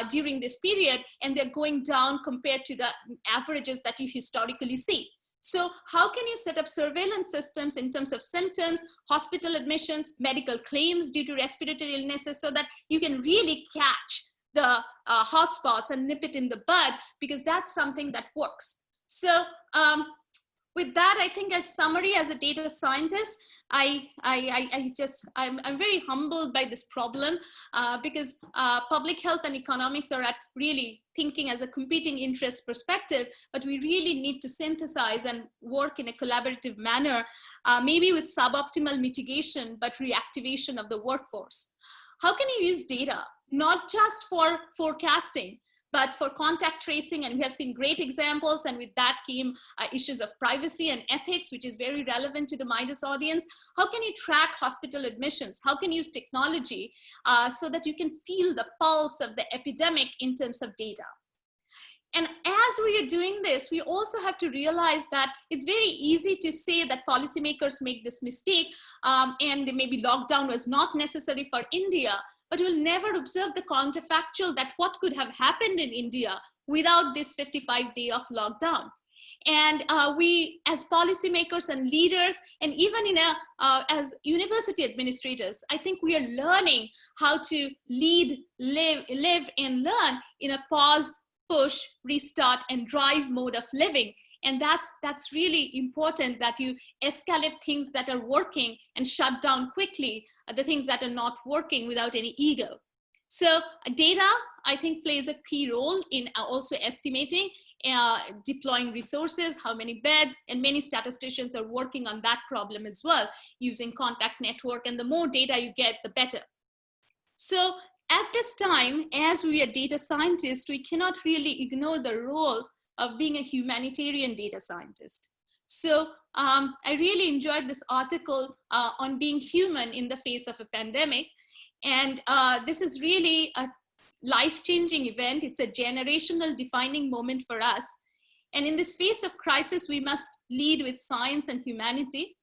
S2: during this period, and they're going down compared to the averages that you historically see. So how can you set up surveillance systems in terms of symptoms, hospital admissions, medical claims due to respiratory illnesses, so that you can really catch the hotspots and nip it in the bud, because that's something that works. So with that, I think as summary, as a data scientist, I'm very humbled by this problem because public health and economics are at really thinking as a competing interest perspective, but we really need to synthesize and work in a collaborative manner, maybe with suboptimal mitigation, but reactivation of the workforce. How can you use data, not just for forecasting, but for contact tracing? And we have seen great examples, and with that came issues of privacy and ethics, which is very relevant to the MIDAS audience. How can you track hospital admissions? How can you use technology so that you can feel the pulse of the epidemic in terms of data? And as we are doing this, we also have to realize that it's very easy to say that policymakers make this mistake and maybe lockdown was not necessary for India, but we'll never observe the counterfactual that what could have happened in India without this 55-day of lockdown. And we, as policymakers and leaders, and even as university administrators, I think we are learning how to lead, live and learn in a pause, push, restart, and drive mode of living. And that's really important, that you escalate things that are working and shut down quickly the things that are not working without any ego. So data, I think, plays a key role in also estimating, deploying resources, how many beds, and many statisticians are working on that problem as well, using contact network, and the more data you get, the better. So at this time, as we are data scientists, we cannot really ignore the role of being a humanitarian data scientist. So I really enjoyed this article on being human in the face of a pandemic. And this is really a life-changing event. It's a generational defining moment for us. And in this phase of crisis, we must lead with science and humanity.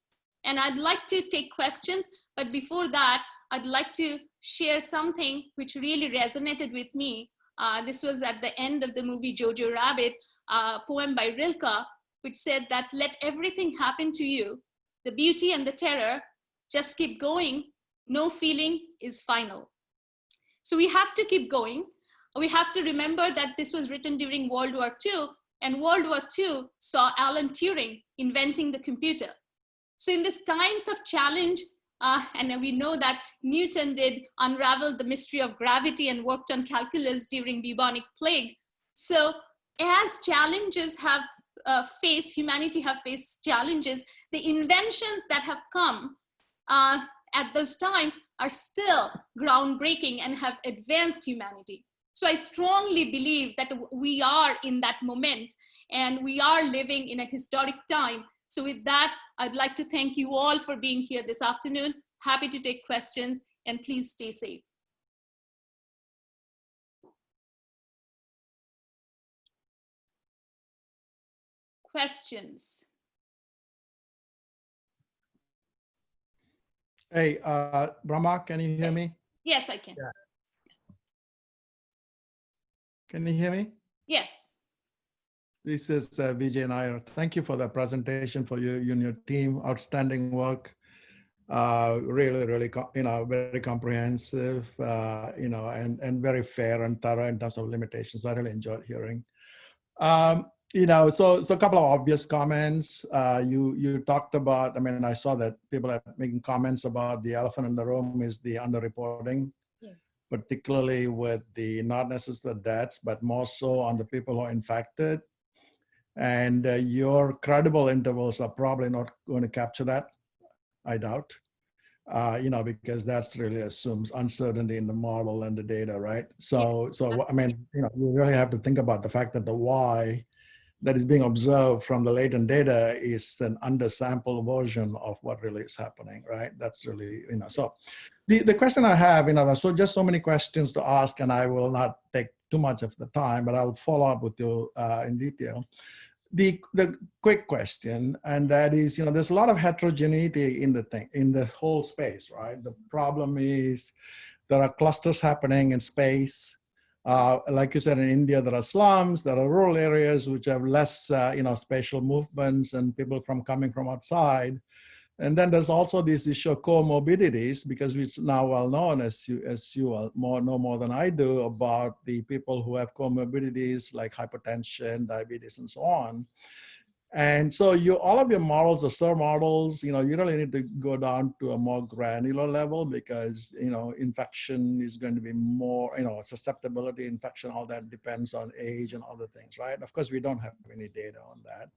S2: And I'd like to take questions, but before that, I'd like to share something which really resonated with me. This was at the end of the movie Jojo Rabbit, a poem by Rilke, which said that let everything happen to you, the beauty and the terror, just keep going. No feeling is final. So we have to keep going. We have to remember that this was written during World War II, and World War II saw Alan Turing inventing the computer. So in these times of challenge, and we know that Newton did unravel the mystery of gravity and worked on calculus during bubonic plague. So as challenges have humanity have faced challenges, the inventions that have come at those times are still groundbreaking and have advanced humanity. So I strongly believe that we are in that moment and we are living in a historic time. So with that, I'd like to thank you all for being here this afternoon. Happy to take questions, and please stay safe. Questions?
S6: Hey, Bhramar, can you hear me?
S2: Yes, I can.
S6: Yeah. Can you hear me?
S2: Yes.
S6: This is Vijay Nair. Thank you for the presentation, for you and your team. Outstanding work. Really, very comprehensive, and very fair and thorough in terms of limitations. I really enjoyed hearing. So a couple of obvious comments. You talked about, I saw that people are making comments about the elephant in the room is the underreporting. Yes. Particularly with the, not necessarily the deaths, but more so on the people who are infected. And your credible intervals are probably not going to capture that, I doubt. Because that's really assumes uncertainty in the model and the data, right? So you really have to think about the fact that the Y that is being observed from the latent data is an undersampled version of what really is happening, right? That's really, so the question I have, there's just so many questions to ask, and I will not take too much of the time, but I'll follow up with you in detail. The quick question, and that is, there's a lot of heterogeneity in the whole space, right? The problem is there are clusters happening in space. Like you said, in India, there are slums, there are rural areas which have less, spatial movements and people coming from outside. And then there's also this issue of comorbidities, because it's now well known, as you know more than I do, about the people who have comorbidities like hypertension, diabetes, and so on. And so all of your models are SIR models. You really need to go down to a more granular level, because infection is going to be more, susceptibility, infection, all that depends on age and other things, right? Of course, we don't have any data on that.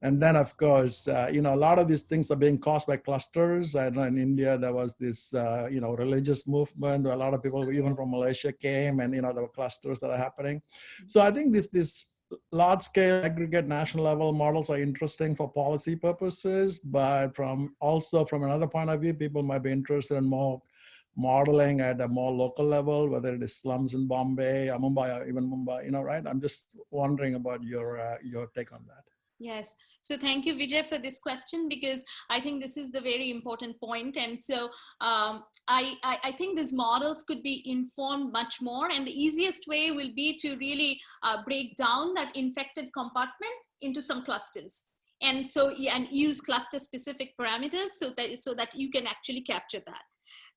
S6: And then, of course, a lot of these things are being caused by clusters. I know in India, there was this, religious movement where a lot of people, even from Malaysia, came, and, there were clusters that are happening. So I think this large-scale aggregate national level models are interesting for policy purposes, but from another point of view, people might be interested in more modeling at a more local level, whether it is slums in Bombay or Mumbai or even Mumbai, right? I'm just wondering about your take on that.
S2: Yes. So thank you, Vijay, for this question, because I think this is the very important point. And so I think these models could be informed much more. And the easiest way will be to really break down that infected compartment into some clusters. And so, and use cluster specific parameters so that you can actually capture that.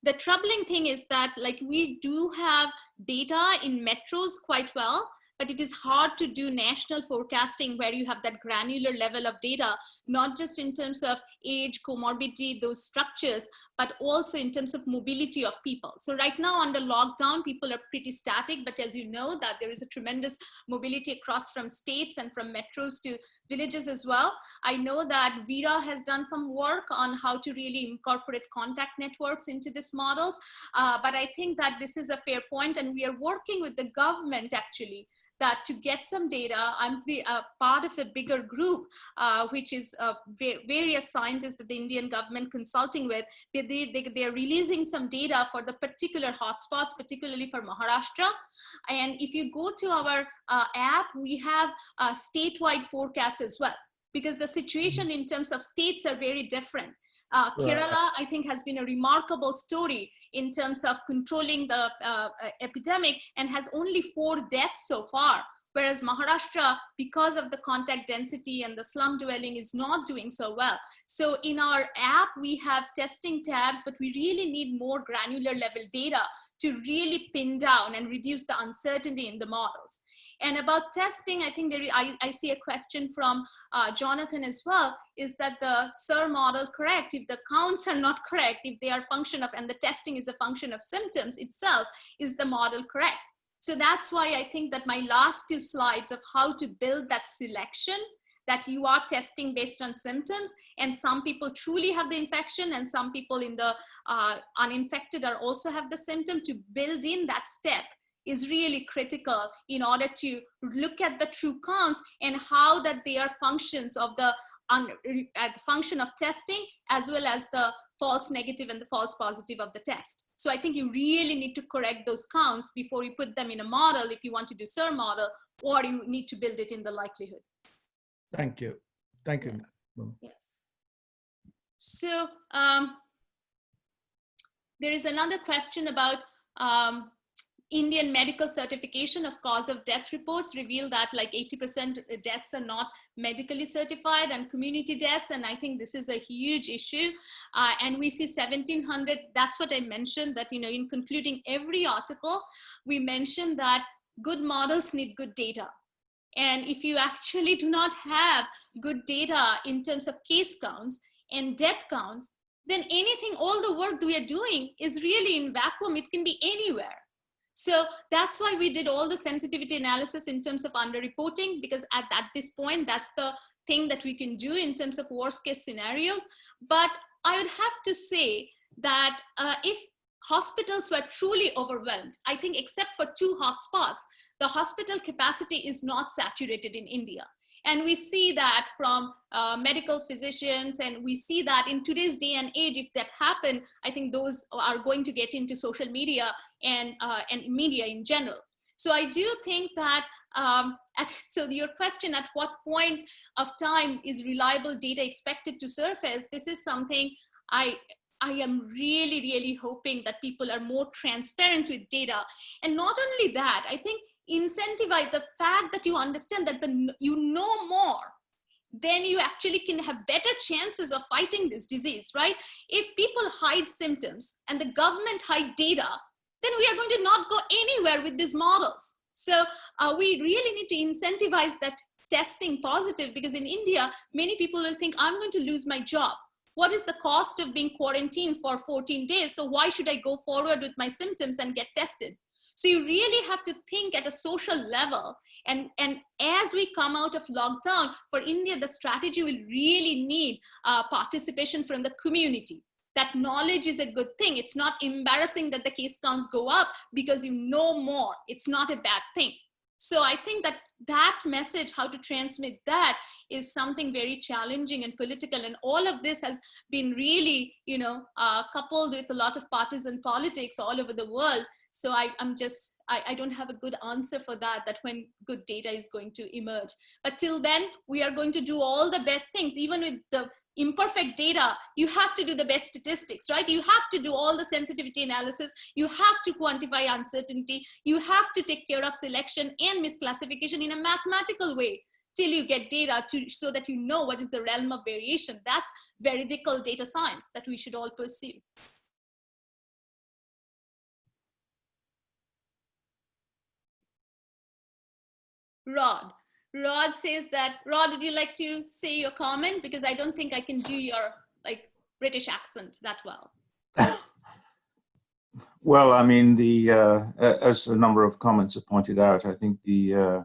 S2: The troubling thing is that, like, we do have data in metros quite well, but it is hard to do national forecasting where you have that granular level of data, not just in terms of age, comorbidity, those structures, but also in terms of mobility of people. So right now under lockdown, people are pretty static, but as you know that there is a tremendous mobility across from states and from metros to villages as well. I know that Veera has done some work on how to really incorporate contact networks into these models, but I think that this is a fair point, and we are working with the government actually that to get some data. I'm part of a bigger group, which is various scientists that the Indian government consulting with. They're releasing some data for the particular hotspots, particularly for Maharashtra. And if you go to our app, we have statewide forecasts as well, because the situation in terms of states are very different. Kerala, I think, has been a remarkable story in terms of controlling the epidemic and has only 4 deaths so far, whereas Maharashtra, because of the contact density and the slum dwelling, is not doing so well. So in our app, we have testing tabs, but we really need more granular level data to really pin down and reduce the uncertainty in the models. And about testing, I think I see a question from Jonathan as well. Is that the SIR model correct? If the counts are not correct, if they are function of, and the testing is a function of symptoms itself, is the model correct? So that's why I think that my last 2 slides of how to build that selection, that you are testing based on symptoms, and some people truly have the infection and some people in the uninfected are also have the symptom, to build in that step is really critical in order to look at the true counts and how that they are functions of the function of testing, as well as the false negative and the false positive of the test. So I think you really need to correct those counts before you put them in a model if you want to do SIR model, or you need to build it in the likelihood.
S6: Thank you. Thank you.
S2: Yes. So there is another question about Indian medical certification of cause of death reports reveal that like 80% deaths are not medically certified and community deaths. And I think this is a huge issue. And we see 1700, that's what I mentioned, that, in concluding every article, we mentioned that good models need good data. And if you actually do not have good data in terms of case counts and death counts, then anything, all the work that we are doing is really in vacuum. It can be anywhere. So that's why we did all the sensitivity analysis in terms of underreporting, because at this point, that's the thing that we can do in terms of worst case scenarios. But I would have to say that if hospitals were truly overwhelmed, I think except for 2 hotspots, the hospital capacity is not saturated in India. And we see that from medical physicians, and we see that in today's day and age, if that happened, I think those are going to get into social media and media in general. So I do think that, so your question, at what point of time is reliable data expected to surface? This is something I am really, really hoping that people are more transparent with data. And not only that, I think incentivize the fact that you understand that you know more, then you actually can have better chances of fighting this disease, right? If people hide symptoms and the government hide data, then we are going to not go anywhere with these models. So we really need to incentivize that testing positive, because in India, many people will think, I'm going to lose my job. What is the cost of being quarantined for 14 days? So why should I go forward with my symptoms and get tested? So you really have to think at a social level. And as we come out of lockdown, for India, the strategy will really need participation from the community. That knowledge is a good thing. It's not embarrassing that the case counts go up because you know more. It's not a bad thing. So I think that message, how to transmit that, is something very challenging and political. And all of this has been really, coupled with a lot of partisan politics all over the world. So I don't have a good answer for that when good data is going to emerge. But till then, we are going to do all the best things. Even with the imperfect data, you have to do the best statistics, right? You have to do all the sensitivity analysis. You have to quantify uncertainty. You have to take care of selection and misclassification in a mathematical way till you get data so that you know what is the realm of variation. That's veridical data science that we should all pursue. Rod says that, Rod, would you like to say your comment? Because I don't think I can do your British accent that well.
S7: Well, I mean, as a number of comments have pointed out, I think the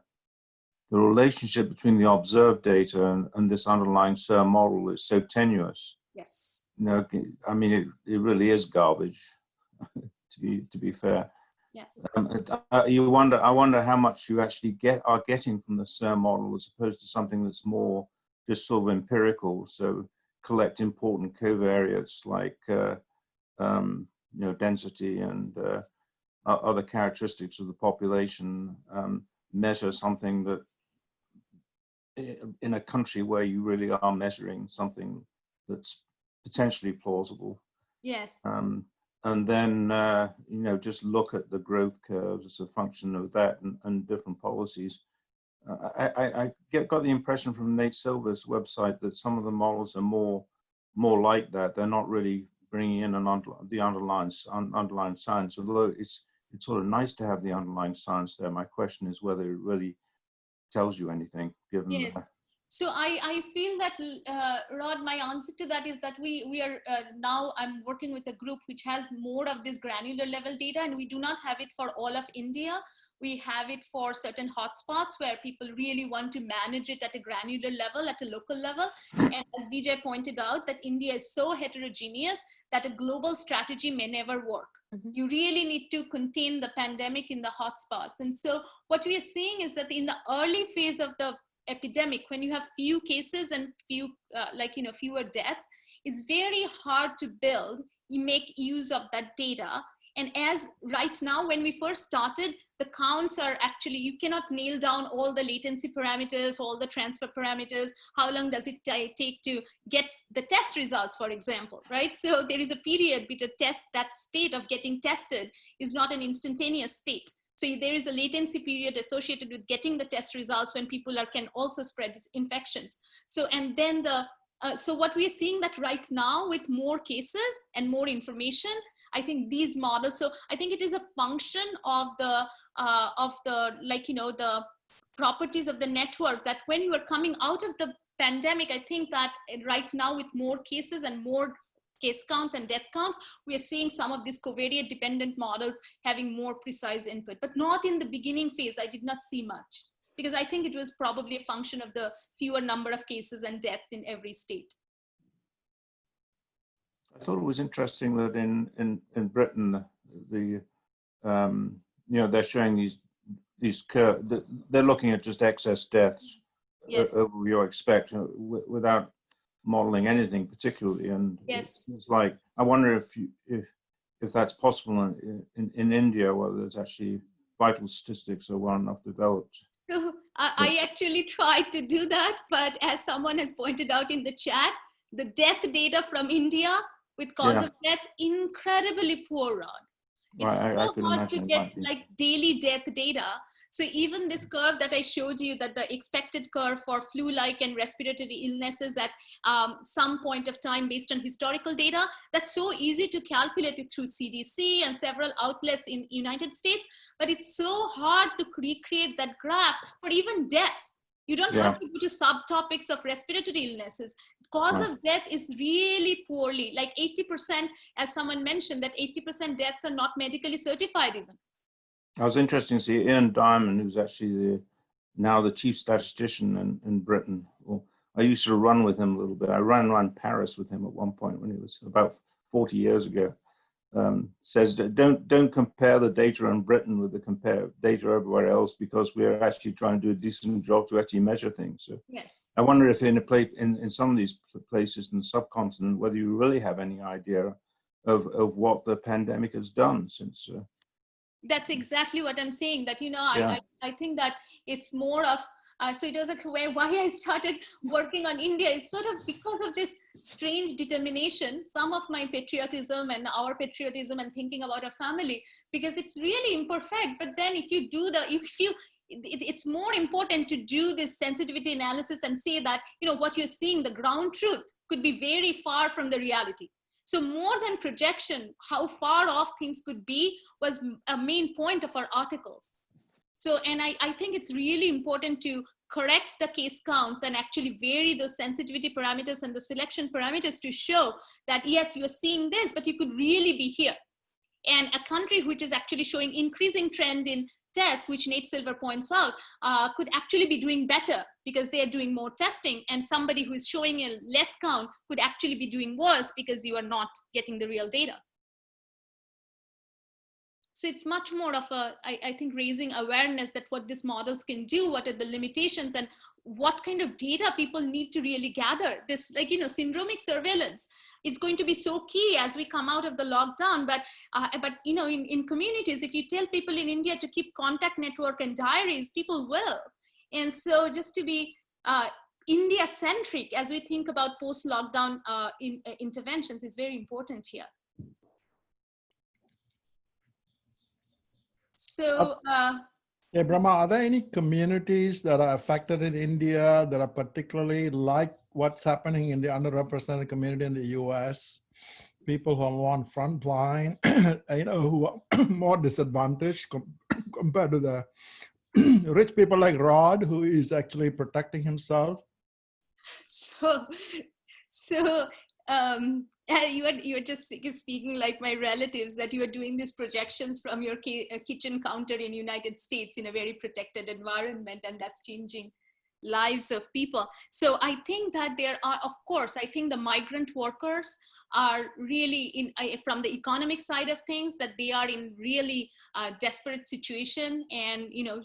S7: relationship between the observed data and this underlying SIR model is so tenuous.
S2: Yes.
S7: I mean, it really is garbage, to be fair.
S2: Yes.
S7: I wonder how much you actually are getting from the SIR model as opposed to something that's more just sort of empirical. So collect important covariates like density and other characteristics of the population, measure something that in a country where you really are measuring something that's potentially plausible.
S2: Yes.
S7: And then, just look at the growth curves as a function of that and different policies. I got the impression from Nate Silver's website that some of the models are more like that. They're not really bringing in the underlying science, although it's sort of nice to have the underlying science there. My question is whether it really tells you anything, given that.
S2: So I feel that, Rod, my answer to that is that we are now, I'm working with a group which has more of this granular level data, and we do not have it for all of India. We have it for certain hotspots where people really want to manage it at a granular level, at a local level. And as Vijay pointed out, that India is so heterogeneous that a global strategy may never work. Mm-hmm. You really need to contain the pandemic in the hotspots. And so what we are seeing is that in the early phase of the epidemic, when you have few cases and fewer deaths, it's very hard to make use of that data. And as right now, when we first started, the counts are actually, you cannot nail down all the latency parameters, all the transfer parameters. How long does it take to get the test results, for example, right? So there is a period between that state of getting tested is not an instantaneous state. So there is a latency period associated with getting the test results when people can also spread infections. So, and then so what we are seeing that right now with more cases and more information, I think these models, so I think it is a function of the properties of the network, that when you are coming out of the pandemic, I think that right now with more cases and more case counts and death counts, we are seeing some of these covariate dependent models having more precise input, but not in the beginning phase. I did not see much, because I think it was probably a function of the fewer number of cases and deaths in every state.
S7: I thought it was interesting that in Britain, they're showing these curves. They're looking at just excess deaths. Yes. Over you expect, without modeling anything particularly. And
S2: yes,
S7: it's like, I wonder if that's possible in India, whether there's actually vital statistics are well enough developed.
S2: So I actually tried to do that, but as someone has pointed out in the chat, the death data from India with cause of death, incredibly poor, Rod. It's so hard to get daily death data. So even this curve that I showed you, that the expected curve for flu-like and respiratory illnesses at some point of time based on historical data, that's so easy to calculate it through CDC and several outlets in United States, but it's so hard to recreate that graph for even deaths. You don't have to go to subtopics of respiratory illnesses. Cause of death is really poorly, like 80%, as someone mentioned, that 80% deaths are not medically certified even.
S7: I was interested to see Ian Diamond, who's actually now the chief statistician in Britain. Well, I used to run with him a little bit. I ran around Paris with him at one point when he was about 40 years ago. says that don't compare the data in Britain with the compare data everywhere else, because we're actually trying to do a decent job to actually measure things. So
S2: yes.
S7: I wonder if in some of these places in the subcontinent, whether you really have any idea of what the pandemic has done since.
S2: That's exactly what I'm saying, that, you know,
S7: Yeah.
S2: I think that it's more of, so it was like why I started working on India is sort of because of this strange determination, some of my patriotism and our patriotism and thinking about a family, because it's really imperfect. But then if you do it's more important to do this sensitivity analysis and say that, you know, what you're seeing, the ground truth could be very far from the reality. So more than projection, how far off things could be was a main point of our articles. So, and I think it's really important to correct the case counts and actually vary those sensitivity parameters and the selection parameters to show that, yes, you're seeing this, but you could really be here. And a country which is actually showing increasing trend in tests, which Nate Silver points out, could actually be doing better because they are doing more testing, and somebody who is showing a less count could actually be doing worse because you are not getting the real data. So it's much more of a, I think, raising awareness that what these models can do, what are the limitations, and what kind of data people need to really gather. This, like, you know, syndromic surveillance, it's going to be so key as we come out of the lockdown. But you know, in communities, if you tell people in India to keep contact network and diaries, people will. And so just to be India-centric as we think about post-lockdown interventions is very important here. So,
S6: hey, Bhramar, are there any communities that are affected in India that are particularly like what's happening in the underrepresented community in the US? People who are on front line, you know, who are more disadvantaged compared to the rich people like Rod, who is actually protecting himself?
S2: You were just speaking like my relatives, that you are doing these projections from your kitchen counter in United States in a very protected environment, and that's changing lives of people. So I think that there are, of course, I think the migrant workers are really from the economic side of things, that they are in really desperate situation. And, you know,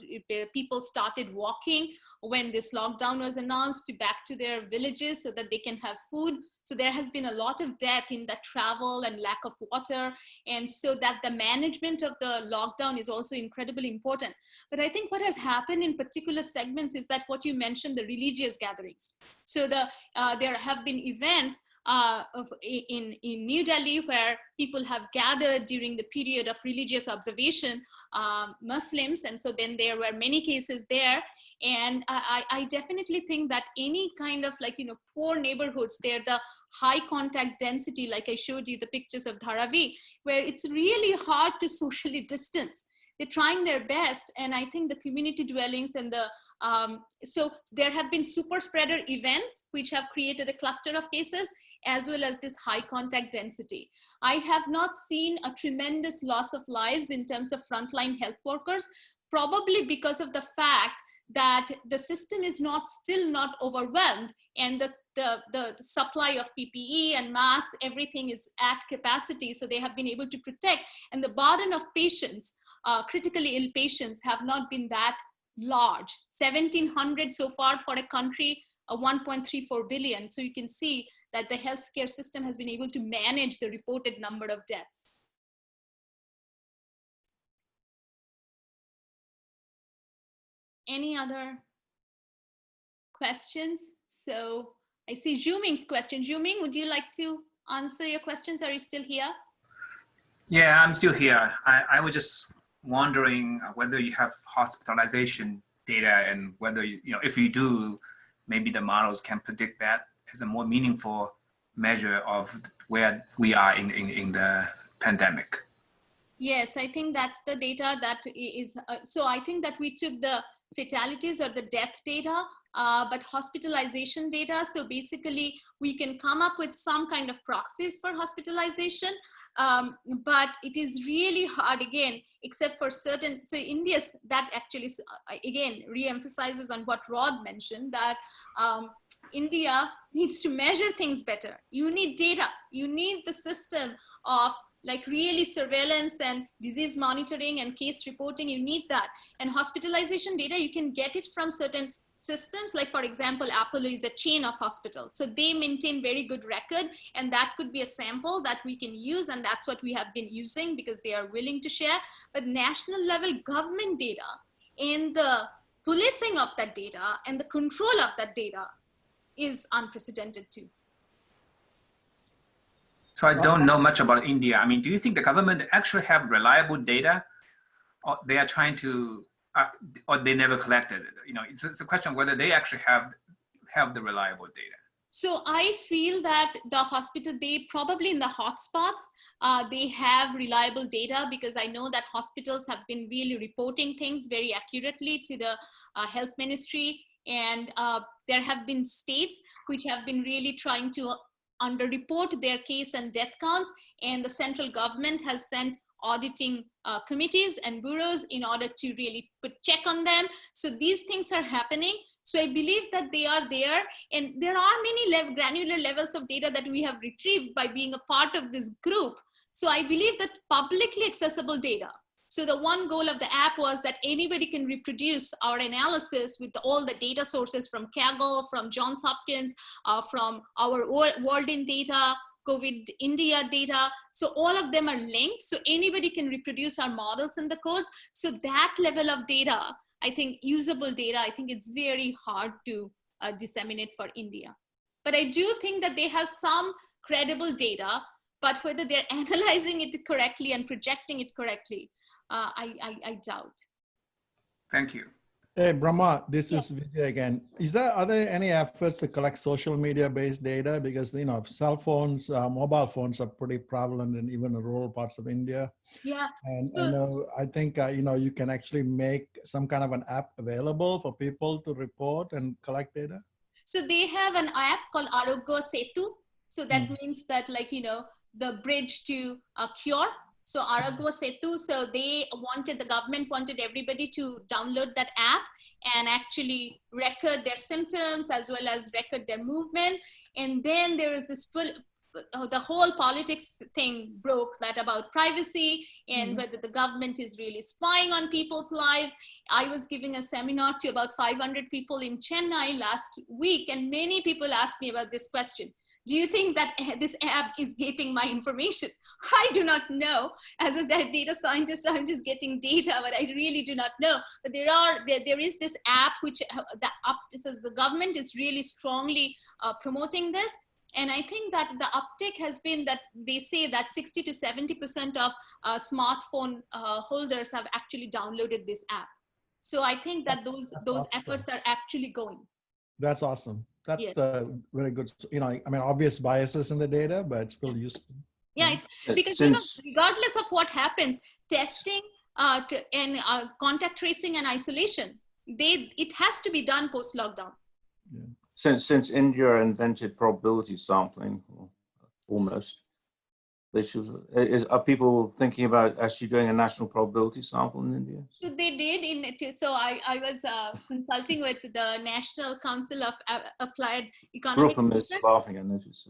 S2: people started walking when this lockdown was announced back to their villages so that they can have food. So there has been a lot of death in the travel and lack of water. And so that the management of the lockdown is also incredibly important. But I think what has happened in particular segments is that what you mentioned, the religious gatherings. So there have been events in New Delhi where people have gathered during the period of religious observation, Muslims. And so then there were many cases there. And I definitely think that any kind of, like, you know, poor neighborhoods, they're the high contact density, like I showed you the pictures of Dharavi, where it's really hard to socially distance. They're trying their best. And I think the community dwellings and the, so there have been super spreader events, which have created a cluster of cases, as well as this high contact density. I have not seen a tremendous loss of lives in terms of frontline health workers, probably because of the fact that the system is still not overwhelmed, and the supply of PPE and masks, everything is at capacity. So they have been able to protect, and the burden of patients, critically ill patients, have not been that large. 1,700 so far for a country of 1.34 billion. So you can see that the healthcare system has been able to manage the reported number of deaths. Any other questions? So I see Zhuming's question. Zhuming, would you like to answer your questions? Are you still here?
S8: Yeah, I'm still here. I was just wondering whether you have hospitalization data, and whether, you know, if you do, maybe the models can predict that as a more meaningful measure of where we are in the pandemic.
S2: Yes, I think that's the data that is, so I think that we took the fatalities or the death data, but hospitalization data. So basically we can come up with some kind of proxies for hospitalization, but it is really hard, again, except for certain, so India's, that actually, again, re-emphasizes on what Rod mentioned, that India needs to measure things better. You need data, you need the system of like really surveillance and disease monitoring and case reporting, you need that. And hospitalization data, you can get it from certain systems. Like for example, Apollo is a chain of hospitals. So they maintain very good record, and that could be a sample that we can use. And that's what we have been using because they are willing to share. But national level government data and the policing of that data and the control of that data is unprecedented too.
S8: So I don't know much about India. I mean, do you think the government actually have reliable data, or they are trying to, or they never collected it? You know, it's a question of whether they actually have the reliable data.
S2: So I feel that the hospital, they probably in the hotspots, they have reliable data, because I know that hospitals have been really reporting things very accurately to the health ministry. And there have been states which have been really trying to underreport their case and death counts. And the central government has sent auditing committees and bureaus in order to really put check on them. So these things are happening. So I believe that they are there, and there are many granular levels of data that we have retrieved by being a part of this group. So I believe that publicly accessible data. So the one goal of the app was that anybody can reproduce our analysis with all the data sources from Kaggle, from Johns Hopkins, from our world in data, COVID India data. So all of them are linked. So anybody can reproduce our models and the codes. So that level of data, I think usable data, I think it's very hard to disseminate for India. But I do think that they have some credible data, but whether they're analyzing it correctly and projecting it correctly, I doubt.
S8: Thank you.
S6: Hey, Bhramar, this is Vijay again. Are there any efforts to collect social media-based data? Because, you know, cell phones, mobile phones are pretty prevalent in even the rural parts of India.
S2: Yeah.
S6: And I think, you know, you can actually make some kind of an app available for people to report and collect data.
S2: So they have an app called Arogya Setu. So that means that, like, you know, the bridge to a cure. So Arogya Setu, so the government wanted everybody to download that app and actually record their symptoms as well as record their movement. And then there is this, the whole politics thing broke, that about privacy and whether the government is really spying on people's lives. I was giving a seminar to about 500 people in Chennai last week, and many people asked me about this question. Do you think that this app is getting my information? I do not know. As a data scientist, I'm just getting data, but I really do not know. But there is this app which the government is really strongly promoting this. And I think that the uptake has been that they say that 60 to 70% of smartphone holders have actually downloaded this app. So I think that those awesome. Efforts are actually going.
S6: That's awesome. That's very good. You know, I mean, obvious biases in the data, but still useful.
S2: Yeah, it's because, you know, regardless of what happens, testing and contact tracing and isolation, it has to be done post-lockdown.
S7: Yeah. Since India invented probability sampling, almost, are people thinking about actually doing a national probability sample in India?
S2: So they did. So I was consulting with the National Council of Applied Economics.
S7: Rupam is laughing, I noticed.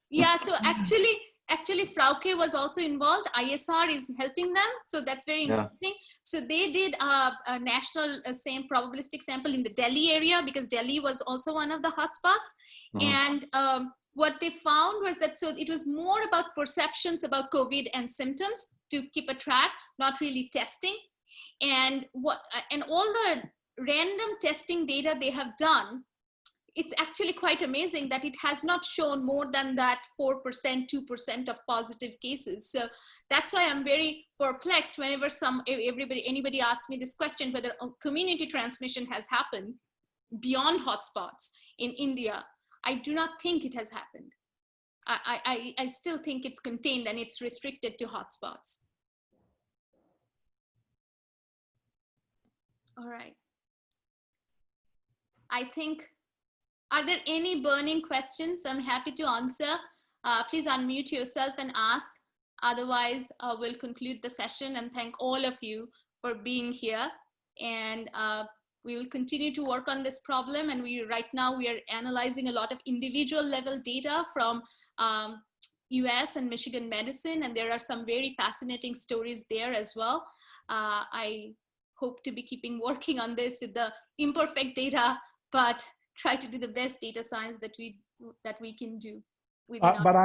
S2: Yeah, so actually Frauke was also involved. ISR is helping them. So that's very interesting. So they did a national same probabilistic sample in the Delhi area, because Delhi was also one of the hotspots. And what they found was that, so it was more about perceptions about COVID and symptoms to keep a track, not really testing. And all the random testing data they have done, it's actually quite amazing that it has not shown more than that 4%, 2% of positive cases. So that's why I'm very perplexed whenever anybody asks me this question, whether community transmission has happened beyond hotspots in India. I do not think it has happened. I still think it's contained and it's restricted to hotspots. All right. I think, are there any burning questions? I'm happy to answer. Please unmute yourself and ask. Otherwise, we'll conclude the session, and thank all of you for being here. And we will continue to work on this problem. And right now we are analyzing a lot of individual level data from US and Michigan medicine, and there are some very fascinating stories there as well. I hope to be working on this with the imperfect data, but try to do the best data science that we can do.
S6: But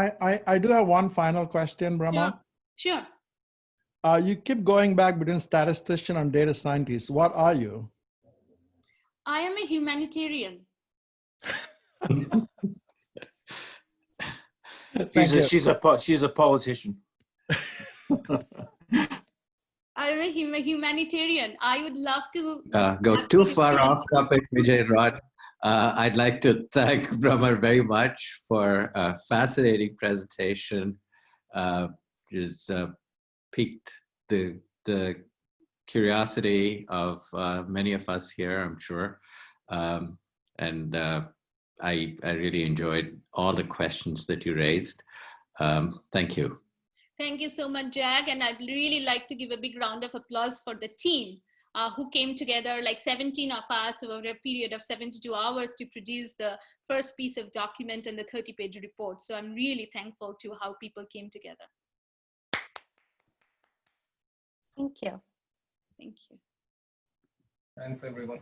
S6: I do have one final question, Bhramar.
S2: Sure.
S6: You keep going back between statistician and data scientist. What are you?
S2: I am a humanitarian.
S7: She's a politician.
S2: I'm a humanitarian. I would love to
S1: go too far off topic, Vijay Rod. I'd like to thank Bhramar very much for a fascinating presentation. Just piqued the curiosity of many of us here, I'm sure. And I really enjoyed all the questions that you raised. Thank you.
S2: Thank you so much, Jag. And I'd really like to give a big round of applause for the team who came together, like 17 of us over a period of 72 hours to produce the first piece of document and the 30-page report. So I'm really thankful to how people came together.
S3: Thank you.
S2: Thank you.
S4: Thanks, everyone.